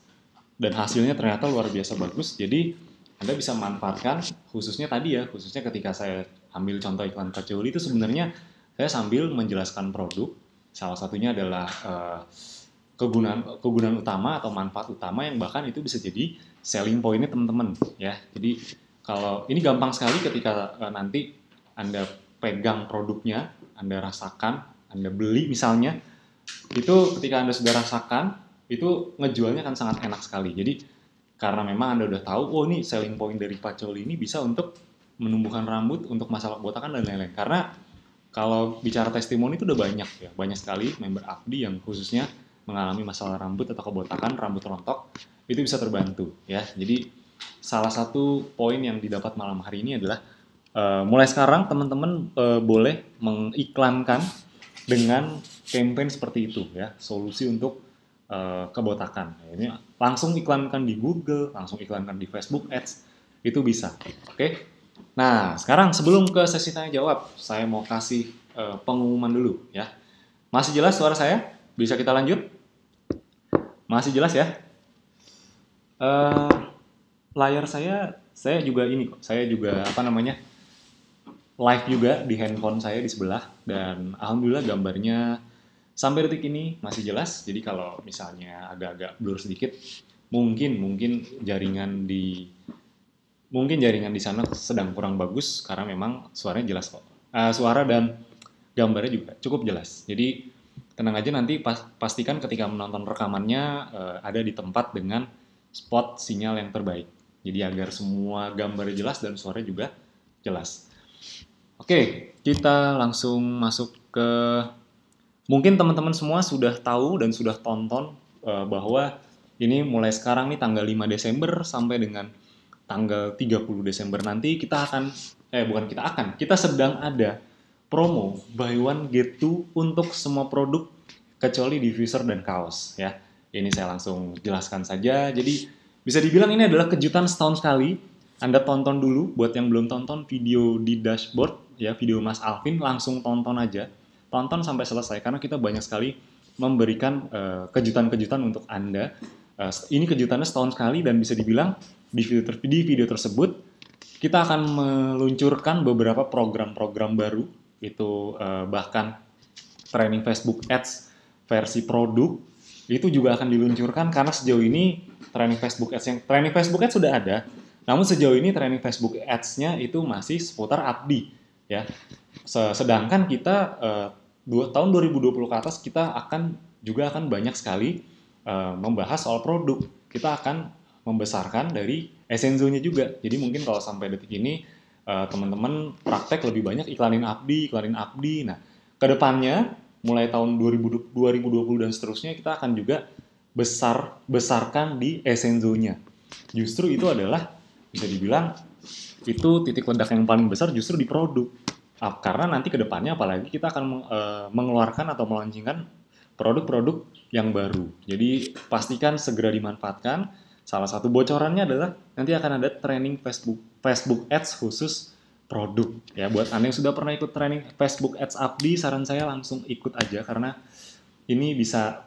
dan hasilnya ternyata luar biasa bagus. Jadi Anda bisa manfaatkan khususnya tadi ya, khususnya ketika saya ambil contoh iklan Pacoli itu sebenarnya saya sambil menjelaskan produk. Salah satunya adalah kegunaan utama atau manfaat utama yang bahkan itu bisa jadi selling point-nya teman-teman ya. Jadi kalau ini gampang sekali ketika nanti Anda pegang produknya, Anda rasakan, Anda beli misalnya, itu ketika Anda sudah rasakan, itu ngejualnya akan sangat enak sekali. Jadi karena memang Anda udah tahu, oh ini selling point dari Pacoli ini bisa untuk menumbuhkan rambut, untuk masalah botakan dan lain-lain. Karena kalau bicara testimoni itu udah banyak ya, banyak sekali member APDI yang khususnya mengalami masalah rambut atau kebotakan, rambut rontok, itu bisa terbantu ya. Jadi salah satu poin yang didapat malam hari ini adalah mulai sekarang teman-teman boleh mengiklankan dengan campaign seperti itu ya, solusi untuk kebotakan. Ini langsung iklankan di Google, langsung iklankan di Facebook Ads, itu bisa. Oke. Nah, sekarang sebelum ke sesi tanya jawab, saya mau kasih pengumuman dulu ya. Masih jelas suara saya? Bisa kita lanjut? Masih jelas ya? Layar saya juga ini kok. Saya juga live juga di handphone saya di sebelah dan alhamdulillah gambarnya sampai detik ini masih jelas. Jadi kalau misalnya agak-agak blur sedikit, mungkin jaringan di sana sedang kurang bagus karena memang suaranya jelas kok. Suara dan gambarnya juga cukup jelas. Jadi tenang aja, nanti pastikan ketika menonton rekamannya ada di tempat dengan spot sinyal yang terbaik. Jadi agar semua gambarnya jelas dan suaranya juga jelas. Oke, kita langsung masuk ke... Mungkin teman-teman semua sudah tahu dan sudah tonton bahwa ini mulai sekarang nih tanggal 5 Desember sampai dengan tanggal 30 Desember nanti kita sedang ada promo buy one get two untuk semua produk kecuali diffuser dan kaos ya. Ini saya langsung jelaskan saja. Jadi bisa dibilang ini adalah kejutan setahun sekali. Anda tonton dulu, buat yang belum tonton video di dashboard ya, video Mas Alvin, langsung tonton aja. Tonton sampai selesai karena kita banyak sekali memberikan kejutan-kejutan untuk Anda. Ini kejutannya setahun sekali dan bisa dibilang di video tersebut kita akan meluncurkan beberapa program-program baru. Itu bahkan training Facebook Ads versi produk itu juga akan diluncurkan karena sejauh ini training Facebook Ads sudah ada, namun sejauh ini training Facebook Ads-nya itu masih seputar APDI ya. Sedangkan kita tahun 2020 ke atas kita akan banyak sekali membahas soal produk. Kita akan membesarkan dari Essenzo-nya juga. Jadi mungkin kalau sampai detik ini teman-teman praktek lebih banyak iklanin APDI. Nah, kedepannya mulai tahun 2020 dan seterusnya kita akan juga besarkan di Essenzo-nya. Justru itu adalah bisa dibilang itu titik ledak yang paling besar justru di produk. Karena nanti ke depannya apalagi kita akan mengeluarkan atau melaunchingkan produk-produk yang baru. Jadi pastikan segera dimanfaatkan. Salah satu bocorannya adalah nanti akan ada training Facebook Ads khusus produk. Ya, buat Anda yang sudah pernah ikut training Facebook Ads Abdi, saran saya langsung ikut aja karena ini bisa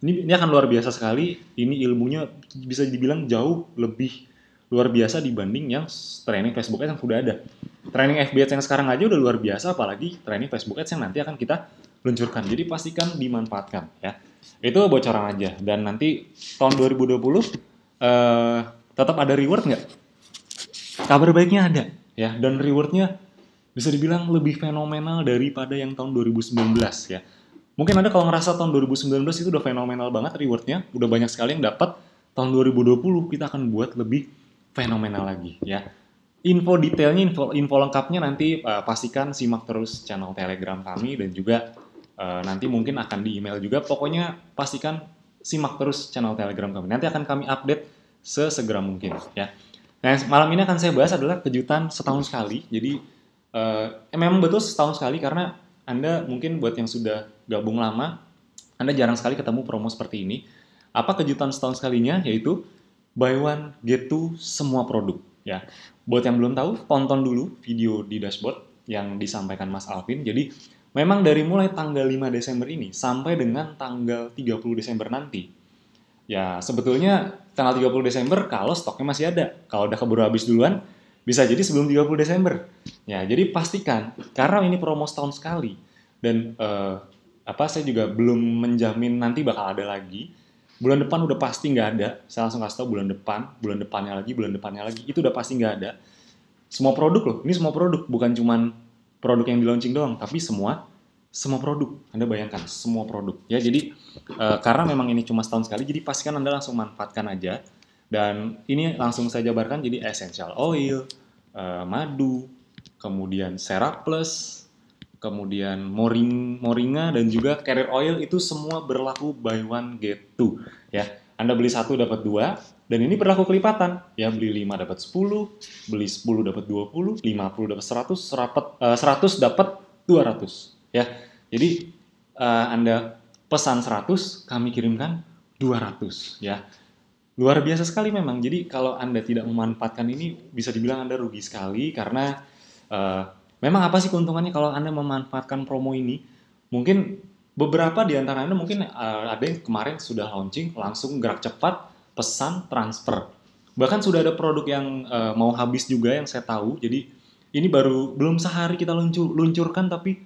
ini akan luar biasa sekali. Ini ilmunya bisa dibilang jauh lebih luar biasa dibanding yang training Facebook Ads yang sudah ada. Training FB Ads yang sekarang aja udah luar biasa, apalagi training Facebook Ads yang nanti akan kita luncurkan. Jadi pastikan dimanfaatkan ya. Itu bocoran aja. Dan nanti tahun 2020 tetap ada reward nggak? Kabar baiknya ada ya. Dan rewardnya bisa dibilang lebih fenomenal daripada yang tahun 2019 ya. Mungkin Anda kalau ngerasa tahun 2019 itu udah fenomenal banget rewardnya, udah banyak sekali yang dapat. Tahun 2020 kita akan buat lebih fenomenal lagi ya. Info detailnya, info lengkapnya nanti pastikan simak terus channel Telegram kami dan juga nanti mungkin akan di email juga. Pokoknya pastikan simak terus channel Telegram kami. Nanti akan kami update sesegera mungkin ya. Nah, malam ini akan saya bahas adalah kejutan setahun sekali. Jadi memang betul setahun sekali karena Anda mungkin buat yang sudah gabung lama, Anda jarang sekali ketemu promo seperti ini. Apa kejutan setahun sekalinya? Yaitu buy one get two semua produk ya. Buat yang belum tahu, tonton dulu video di dashboard yang disampaikan Mas Alvin. Jadi memang dari mulai tanggal 5 Desember ini sampai dengan tanggal 30 Desember nanti. Ya sebetulnya tanggal 30 Desember kalau stoknya masih ada. Kalau udah keburu habis duluan, bisa jadi sebelum 30 Desember. Ya, jadi pastikan karena ini promo setahun sekali dan saya juga belum menjamin nanti bakal ada lagi. Bulan depan udah pasti nggak ada. Saya langsung kasih tau bulan depannya lagi, itu udah pasti nggak ada. Semua produk loh, ini semua produk, bukan cuman produk yang di launching doang, tapi semua produk. Anda bayangkan, semua produk. Ya, jadi karena memang ini cuma setahun sekali, jadi pastikan Anda langsung manfaatkan aja. Dan ini langsung saya jabarkan, jadi essential oil, madu, kemudian Sera Plus, kemudian moringa dan juga carrier oil itu semua berlaku buy one get two ya. Anda beli 1 dapat 2 dan ini berlaku kelipatan ya, beli 5 dapat 10, beli 10 dapat 20, 50 dapat 100 dapat 200 ya. Jadi Anda pesan 100, kami kirimkan 200 ya. Luar biasa sekali memang. Jadi kalau Anda tidak memanfaatkan ini bisa dibilang Anda rugi sekali karena memang apa sih keuntungannya kalau Anda memanfaatkan promo ini? Mungkin beberapa di antara Anda mungkin ada yang kemarin sudah launching, langsung gerak cepat, pesan, transfer. Bahkan sudah ada produk yang mau habis juga yang saya tahu. Jadi ini belum sehari kita luncurkan tapi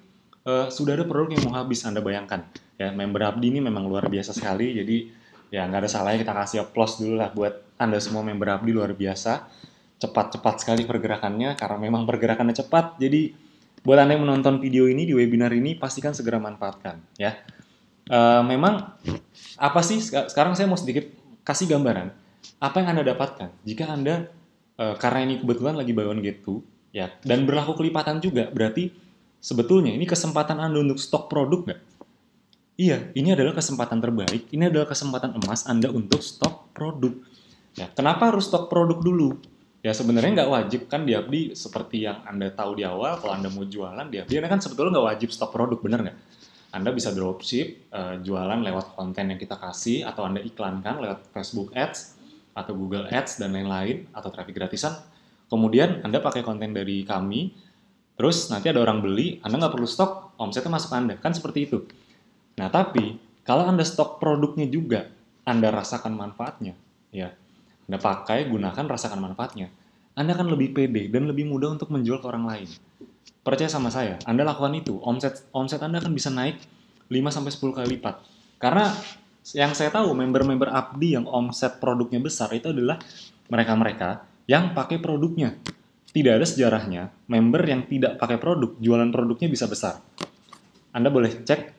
sudah ada produk yang mau habis, Anda bayangkan. Ya, member Abdi ini memang luar biasa sekali. Jadi ya nggak ada salahnya kita kasih applause dulu lah buat Anda semua member Abdi, luar biasa. Cepat sekali pergerakannya karena memang pergerakannya cepat. Jadi buat Anda yang menonton video ini di webinar ini pastikan segera manfaatkan ya. Memang apa sih sekarang saya mau sedikit kasih gambaran apa yang Anda dapatkan jika Anda karena ini kebetulan lagi buy one get two ya dan berlaku kelipatan juga, berarti sebetulnya ini kesempatan Anda untuk stok produk nggak? Iya, ini adalah kesempatan terbaik, ini adalah kesempatan emas Anda untuk stok produk. Ya, kenapa harus stok produk dulu? Ya sebenarnya nggak wajib kan di Abdi, seperti yang Anda tahu di awal, kalau Anda mau jualan di Abdi, Anda kan sebetulnya nggak wajib stok produk, bener nggak? Anda bisa dropship, jualan lewat konten yang kita kasih, atau Anda iklankan lewat Facebook Ads, atau Google Ads, dan lain-lain, atau traffic gratisan. Kemudian Anda pakai konten dari kami, terus nanti ada orang beli, Anda nggak perlu stok, omsetnya masuk Anda, kan seperti itu. Nah tapi, kalau Anda stok produknya juga, Anda rasakan manfaatnya, ya. Anda pakai, gunakan, rasakan manfaatnya. Anda akan lebih pede dan lebih mudah untuk menjual ke orang lain. Percaya sama saya, Anda lakukan itu, omset Anda akan bisa naik 5-10 kali lipat. Karena yang saya tahu, member-member Abdi yang omset produknya besar itu adalah mereka-mereka yang pakai produknya. Tidak ada sejarahnya, member yang tidak pakai produk, jualan produknya bisa besar. Anda boleh cek,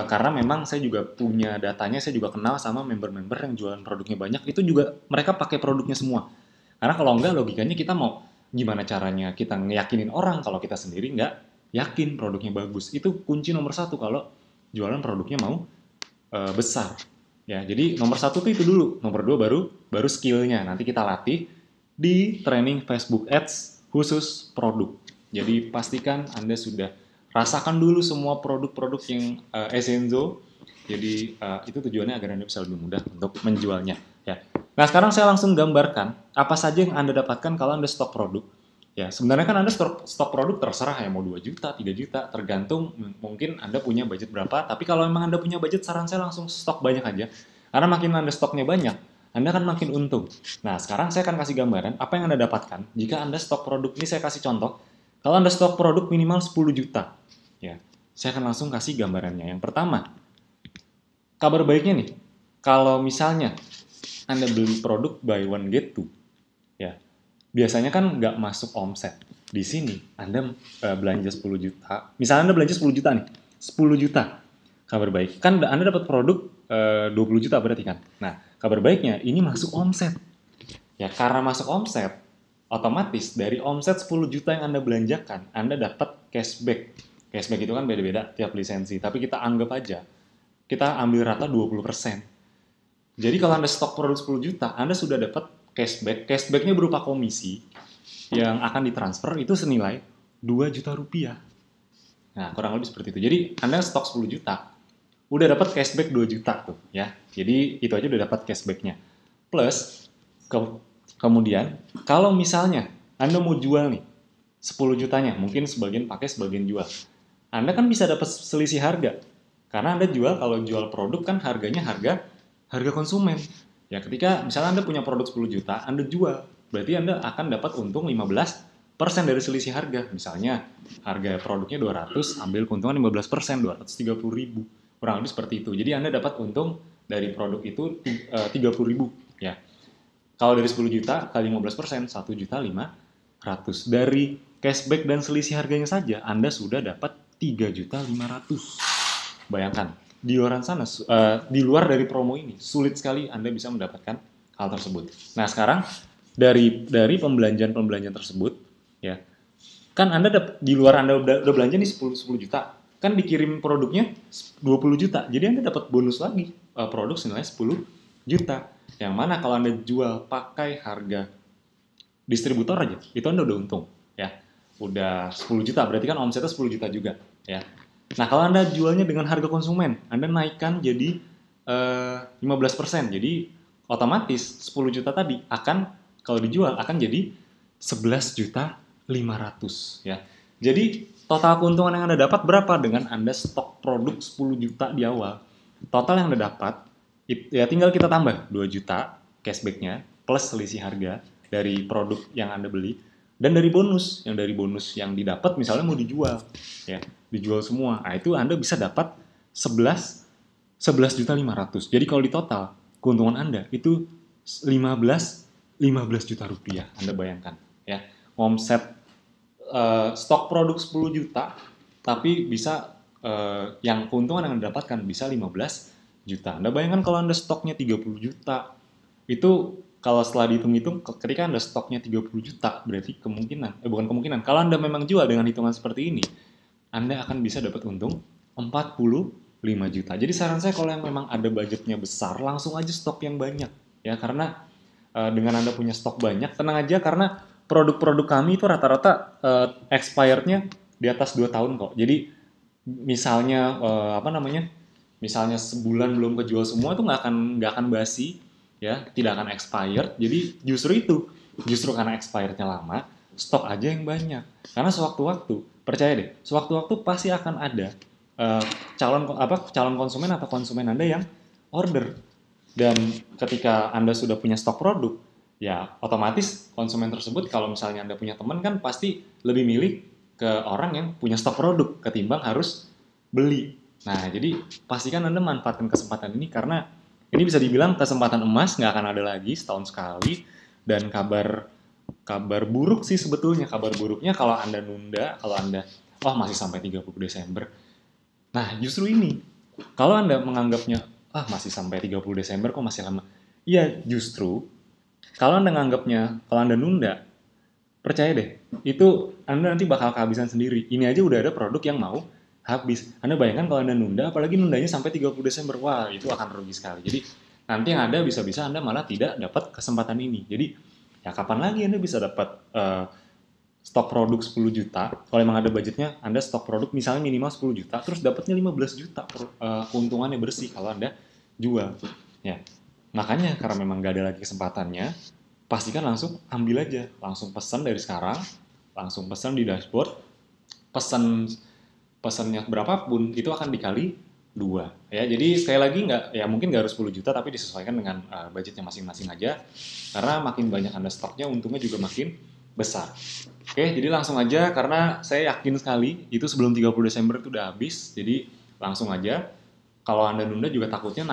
karena memang saya juga punya datanya, saya juga kenal sama member-member yang jualan produknya banyak, itu juga mereka pakai produknya semua. Karena kalau enggak, logikanya kita mau gimana caranya kita ngeyakinin orang kalau kita sendiri nggak yakin produknya bagus. Itu kunci nomor 1 kalau jualan produknya mau besar. Ya, jadi nomor satu tuh itu dulu, nomor dua baru skillnya. Nanti kita latih di training Facebook Ads khusus produk. Jadi pastikan Anda sudah rasakan dulu semua produk-produk yang Essenzo. Jadi itu tujuannya agar Anda bisa lebih mudah untuk menjualnya. Ya. Nah sekarang saya langsung gambarkan apa saja yang Anda dapatkan kalau Anda stok produk. Ya, sebenarnya kan Anda stok produk terserah ya mau 2 juta, 3 juta, tergantung mungkin Anda punya budget berapa. Tapi kalau memang Anda punya budget, saran saya langsung stok banyak aja. Karena makin Anda stoknya banyak, Anda kan makin untung. Nah, sekarang saya akan kasih gambaran apa yang Anda dapatkan jika Anda stok produk. Ini saya kasih contoh. Kalau Anda stok produk minimal 10 juta, ya, saya akan langsung kasih gambarannya. Yang pertama, kabar baiknya nih, kalau misalnya Anda beli produk buy one get two, ya, biasanya kan nggak masuk omset. Di sini Anda belanja 10 juta. Misalnya Anda belanja 10 juta nih. 10 juta. Kabar baik. Kan Anda dapat produk 20 juta berarti kan. Nah, kabar baiknya ini masuk omset. Ya, karena masuk omset, otomatis dari omset 10 juta yang Anda belanjakan, Anda dapat cashback. Cashback itu kan beda-beda tiap lisensi. Tapi kita anggap aja, kita ambil rata 20%. Jadi kalau Anda stok produk 10 juta, Anda sudah dapat cashback. Cashbacknya berupa komisi yang akan ditransfer itu senilai 2 juta rupiah. Nah, kurang lebih seperti itu. Jadi Anda stok 10 juta, udah dapat cashback 2 juta tuh ya. Jadi itu aja udah dapat cashbacknya. Plus, kemudian kalau misalnya Anda mau jual nih 10 jutanya, mungkin sebagian pakai, sebagian jual. Anda kan bisa dapat selisih harga. Karena Anda jual, kalau jual produk kan harganya harga konsumen. Ya, ketika misalnya Anda punya produk 10 juta, Anda jual, berarti Anda akan dapat untung 15% dari selisih harga. Misalnya, harga produknya 200, ambil keuntungan 15%, 230.000. Kurang lebih seperti itu. Jadi Anda dapat untung dari produk itu 30.000. Ya. Kalau dari 10 juta kali 15%, 1.500.000. Dari cashback dan selisih harganya saja, Anda sudah dapat 3.500.000. Bayangkan. Di luar sana, di luar dari promo ini, sulit sekali Anda bisa mendapatkan hal tersebut. Nah, sekarang dari pembelanjaan tersebut, ya, kan Anda di luar Anda udah belanja nih 10 juta, kan dikirim produknya 20 juta, jadi Anda dapat bonus lagi produk senilai 10 juta. Yang mana kalau Anda jual pakai harga distributor aja, itu Anda udah untung, ya. Udah 10 juta, berarti kan omsetnya 10 juta juga, ya. Nah, kalau Anda jualnya dengan harga konsumen, Anda naikkan jadi 15%. Jadi, otomatis 10 juta tadi akan, kalau dijual, akan jadi 11.500.000. Ya. Jadi, total keuntungan yang Anda dapat berapa dengan Anda stok produk 10 juta di awal? Total yang Anda dapat, ya tinggal kita tambah 2 juta cashback-nya, plus selisih harga dari produk yang Anda beli, dan dari bonus yang didapat misalnya mau dijual, ya. Dijual semua. Nah, itu Anda bisa dapat 11.500.000. Jadi kalau di total keuntungan Anda itu 15 juta rupiah. Anda bayangkan, ya. Omset stok produk 10 juta tapi bisa yang keuntungan yang Anda dapatkan bisa 15 juta. Anda bayangkan kalau Anda stoknya 30 juta. Itu kalau setelah dihitung-hitung ketika Anda stoknya 30 juta berarti bukan kemungkinan. Kalau Anda memang jual dengan hitungan seperti ini, Anda akan bisa dapat untung 45 juta. Jadi saran saya kalau yang memang ada budgetnya besar, langsung aja stok yang banyak. Ya, karena dengan Anda punya stok banyak, tenang aja karena produk-produk kami itu rata-rata expirednya di atas 2 tahun kok. Jadi misalnya misalnya sebulan belum kejual semua itu nggak akan basi, ya, tidak akan expired. Jadi justru karena expirednya lama, stok aja yang banyak. Karena sewaktu-waktu, percaya deh, sewaktu-waktu pasti akan ada calon konsumen atau konsumen Anda yang order. Dan ketika Anda sudah punya stok produk, ya otomatis konsumen tersebut, kalau misalnya Anda punya teman kan pasti lebih milih ke orang yang punya stok produk ketimbang harus beli. Nah, jadi pastikan Anda manfaatkan kesempatan ini karena ini bisa dibilang kesempatan emas, nggak akan ada lagi, setahun sekali. Dan kabar buruk sih sebetulnya. Kabar buruknya kalau Anda nunda, kalau Anda masih sampai 30 Desember. Nah, justru ini. Kalau Anda menganggapnya masih sampai 30 Desember kok masih lama. Iya, justru kalau Anda menganggapnya, kalau Anda nunda, percaya deh, itu Anda nanti bakal kehabisan sendiri. Ini aja udah ada produk yang mau habis. Anda bayangkan kalau Anda nunda, apalagi nundanya sampai 30 Desember, wah itu akan rugi sekali. Jadi nanti yang ada bisa-bisa Anda malah tidak dapat kesempatan ini. Jadi ya kapan lagi Anda bisa dapat stok produk 10 juta, kalau emang ada budgetnya, Anda stok produk misalnya minimal 10 juta, terus dapatnya 15 juta keuntungannya bersih kalau Anda jual. Ya, makanya karena memang nggak ada lagi kesempatannya, pastikan langsung ambil aja, langsung pesan dari sekarang, langsung pesan di dashboard, pesan pesannya berapapun itu akan dikali 2 ya. Jadi sekali lagi nggak ya mungkin nggak harus 10 juta tapi disesuaikan dengan budgetnya masing-masing aja, karena makin banyak Anda stoknya untungnya juga makin besar. Oke, jadi langsung aja karena saya yakin sekali itu sebelum 30 Desember itu udah habis. Jadi langsung aja. Kalau Anda nunda juga takutnya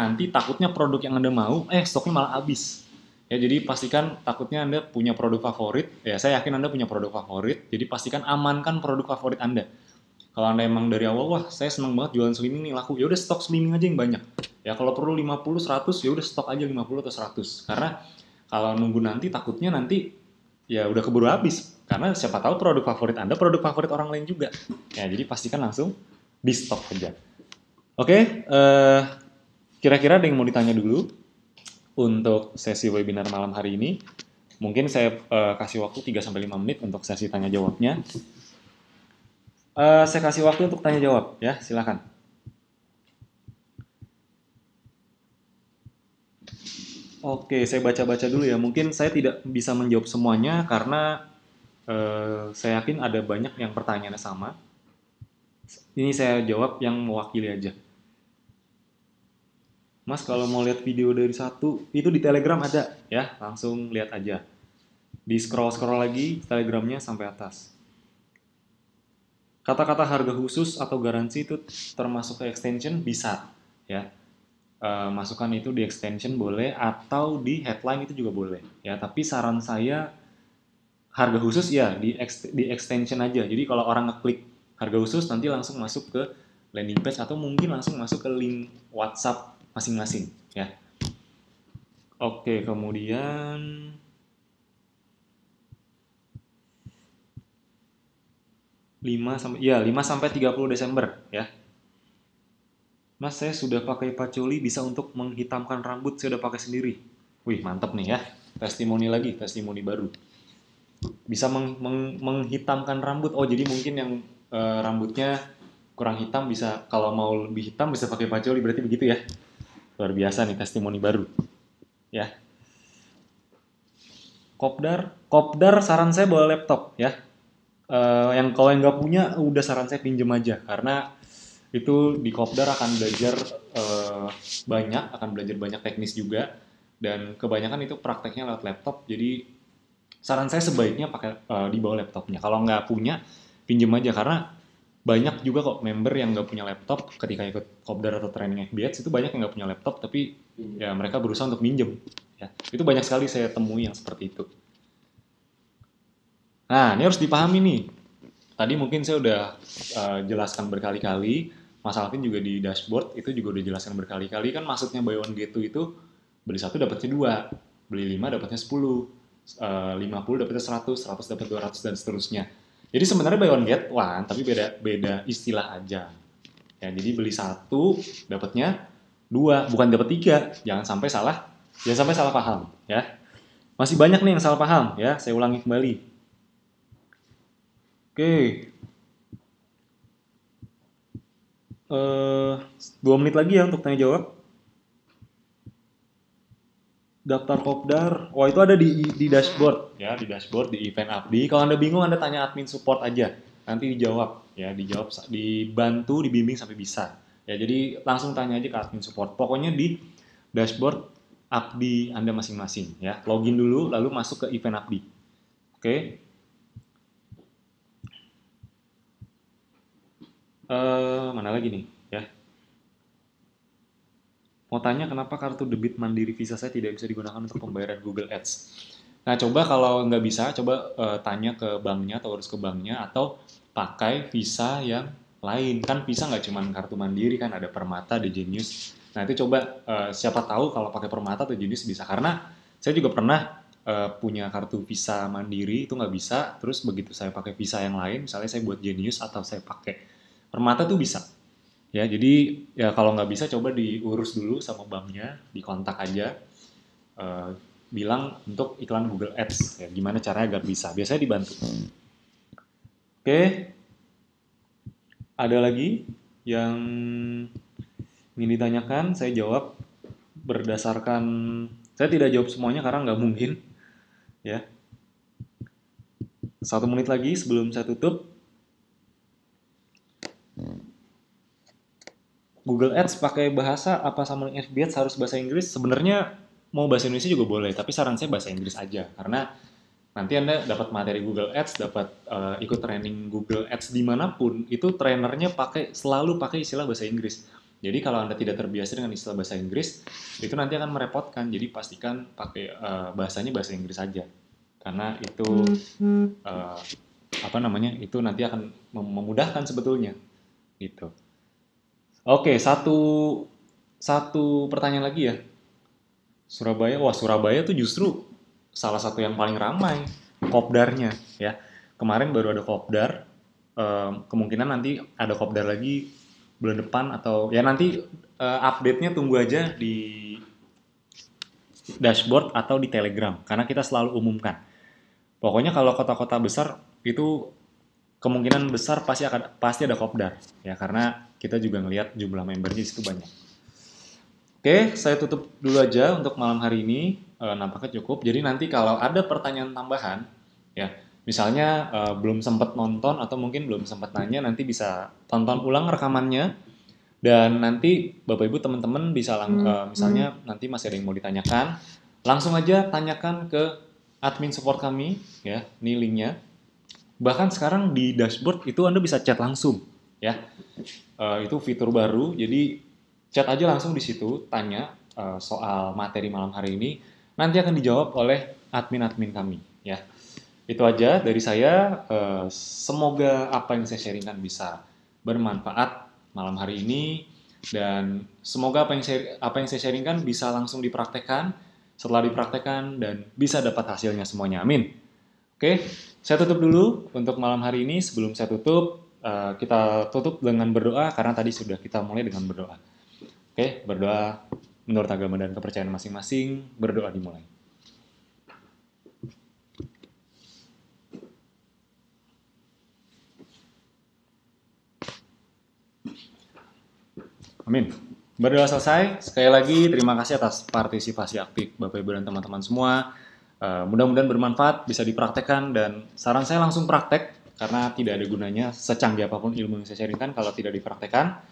produk yang Anda mau stoknya malah habis. Ya, jadi pastikan takutnya Anda punya produk favorit. Ya, saya yakin Anda punya produk favorit. Jadi pastikan amankan produk favorit Anda. Kalau Anda emang dari awal, wah saya senang banget jualan slimming nih laku, ya udah stok slimming aja yang banyak. Ya kalau perlu 50, 100, ya udah stok aja 50 atau 100. Karena kalau nunggu nanti takutnya nanti ya udah keburu habis. Karena siapa tahu produk favorit Anda, produk favorit orang lain juga. Ya jadi pastikan langsung di stok aja. Oke, kira-kira ada yang mau ditanya dulu untuk sesi webinar malam hari ini. Mungkin saya kasih waktu 3-5 menit untuk sesi tanya jawabnya. Saya kasih waktu untuk tanya jawab ya, silakan. Oke, saya baca-baca dulu ya. Mungkin saya tidak bisa menjawab semuanya karena saya yakin ada banyak yang pertanyaannya sama. Ini saya jawab yang mewakili aja. Mas kalau mau lihat video dari satu, itu di Telegram ada ya, langsung lihat aja. Di scroll-scroll lagi Telegramnya sampai atas. Kata-kata harga khusus atau garansi itu termasuk ke extension bisa ya. Masukkan itu di extension boleh atau di headline itu juga boleh ya. Tapi saran saya harga khusus ya di extension aja. Jadi kalau orang ngeklik harga khusus nanti langsung masuk ke landing page atau mungkin langsung masuk ke link WhatsApp masing-masing ya. Oke, kemudian 5-30 Desember ya. Mas, saya sudah pakai Patchouli, bisa untuk menghitamkan rambut, saya udah pakai sendiri. Wih, mantep nih ya. Testimoni lagi, testimoni baru. Bisa menghitamkan rambut. Oh, jadi mungkin yang rambutnya kurang hitam bisa, kalau mau lebih hitam bisa pakai Patchouli, berarti begitu ya. Luar biasa nih, testimoni baru. Ya. Kopdar saran saya bawa laptop ya. Yang kalau yang nggak punya udah saran saya pinjem aja karena itu di Kopdar akan belajar banyak teknis juga dan kebanyakan itu prakteknya lewat laptop. Jadi saran saya sebaiknya pakai dibawa laptopnya. Kalau nggak punya pinjem aja karena banyak juga kok member yang nggak punya laptop ketika ikut Kopdar atau training FBX itu banyak yang nggak punya laptop tapi ya mereka berusaha untuk minjem. Ya, itu banyak sekali saya temui yang seperti itu. Nah, ini harus dipahami nih. Tadi mungkin saya udah jelaskan berkali-kali. Mas Alvin juga di dashboard itu juga udah jelaskan berkali-kali. Kan maksudnya buy one get two itu beli 1 dapatnya 2, beli 5 dapatnya 10, 50 dapatnya 100, 100 dapat 200 dan seterusnya. Jadi sebenarnya buy one get one, tapi beda istilah aja. Ya, jadi beli 1 dapatnya 2, bukan dapat 3. Jangan sampai salah paham ya. Masih banyak nih yang salah paham ya. Saya ulangi kembali. Oke, 2 menit lagi ya untuk tanya jawab. Daftar Kopdar, wah itu ada di dashboard ya, di dashboard di event update. Kalau Anda bingung Anda tanya admin support aja, nanti dijawab ya, dibantu, dibimbing sampai bisa. Ya jadi langsung tanya aja ke admin support. Pokoknya di dashboard update Anda masing-masing ya. Login dulu lalu masuk ke event update. Oke. Mana lagi nih ya, mau tanya kenapa kartu debit Mandiri Visa saya tidak bisa digunakan untuk pembayaran Google Ads. Nah coba kalau nggak bisa coba tanya ke banknya atau urus ke banknya atau pakai Visa yang lain. Kan Visa nggak cuma kartu Mandiri kan, ada Permata, ada Genius. Nah itu coba siapa tahu kalau pakai Permata atau Genius bisa, karena saya juga pernah punya kartu Visa Mandiri itu nggak bisa, terus begitu saya pakai Visa yang lain, misalnya saya buat Genius atau saya pakai Permata tuh bisa. Ya, jadi ya kalau nggak bisa coba diurus dulu sama banknya, dikontak aja, eh, bilang untuk iklan Google Ads. Ya, gimana caranya agar bisa? Biasanya dibantu. Oke, ada lagi yang ingin ditanyakan? Saya jawab berdasarkan, saya tidak jawab semuanya karena nggak mungkin. Ya, 1 menit lagi sebelum saya tutup. Google Ads pakai bahasa apa sama dengan FB Ads harus bahasa Inggris? Sebenarnya mau bahasa Indonesia juga boleh, tapi saran saya bahasa Inggris aja karena nanti Anda dapat materi Google Ads, dapat ikut training Google Ads dimanapun, itu trainernya selalu pakai istilah bahasa Inggris. Jadi kalau Anda tidak terbiasa dengan istilah bahasa Inggris, itu nanti akan merepotkan. Jadi pastikan pakai bahasanya bahasa Inggris aja, karena itu itu nanti akan memudahkan sebetulnya. Gitu. Oke, satu pertanyaan lagi ya. Surabaya tuh justru salah satu yang paling ramai kopdarnya ya. Kemarin baru ada kopdar, kemungkinan nanti ada kopdar lagi bulan depan atau ya nanti update-nya tunggu aja di dashboard atau di Telegram karena kita selalu umumkan. Pokoknya kalau kota-kota besar itu kemungkinan besar pasti ada kopdar ya karena kita juga ngelihat jumlah membernya di situ banyak. Oke, saya tutup dulu aja untuk malam hari ini. Nampaknya cukup. Jadi nanti kalau ada pertanyaan tambahan, ya, misalnya belum sempat nonton atau mungkin belum sempat nanya, nanti bisa tonton ulang rekamannya. Dan nanti Bapak Ibu teman-teman bisa misalnya nanti masih ada yang mau ditanyakan, langsung aja tanyakan ke admin support kami, ya, ini linknya. Bahkan sekarang di dashboard itu Anda bisa chat langsung, ya. Itu fitur baru, jadi chat aja langsung di situ, tanya soal materi malam hari ini, nanti akan dijawab oleh admin-admin kami, ya. Itu aja dari saya. Semoga apa yang saya sharingkan bisa bermanfaat malam hari ini, dan semoga apa yang saya sharingkan bisa langsung dipraktekkan, setelah dipraktekkan dan bisa dapat hasilnya semuanya. Amin. Oke, saya tutup dulu untuk malam hari ini. Sebelum saya tutup, kita tutup dengan berdoa karena tadi sudah kita mulai dengan berdoa. Oke, berdoa menurut agama dan kepercayaan masing-masing, berdoa dimulai. Amin. Berdoa selesai. Sekali lagi terima kasih atas partisipasi aktif Bapak Ibu dan teman-teman semua. Mudah-mudahan bermanfaat, bisa dipraktekkan, dan saran saya langsung praktek karena tidak ada gunanya secanggih apapun ilmu yang saya sharingkan kalau tidak dipraktekkan.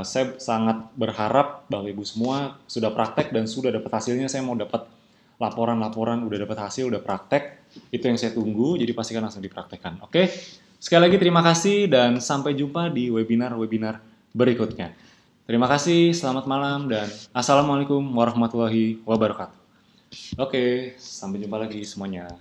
Saya sangat berharap Bapak Ibu semua sudah praktek dan sudah dapat hasilnya. Saya mau dapat laporan-laporan, udah dapat hasil, udah praktek. Itu yang saya tunggu, jadi pastikan langsung dipraktekkan. Oke, sekali lagi terima kasih dan sampai jumpa di webinar-webinar berikutnya. Terima kasih, selamat malam, dan Assalamualaikum warahmatullahi wabarakatuh. Oke, sampai jumpa lagi semuanya.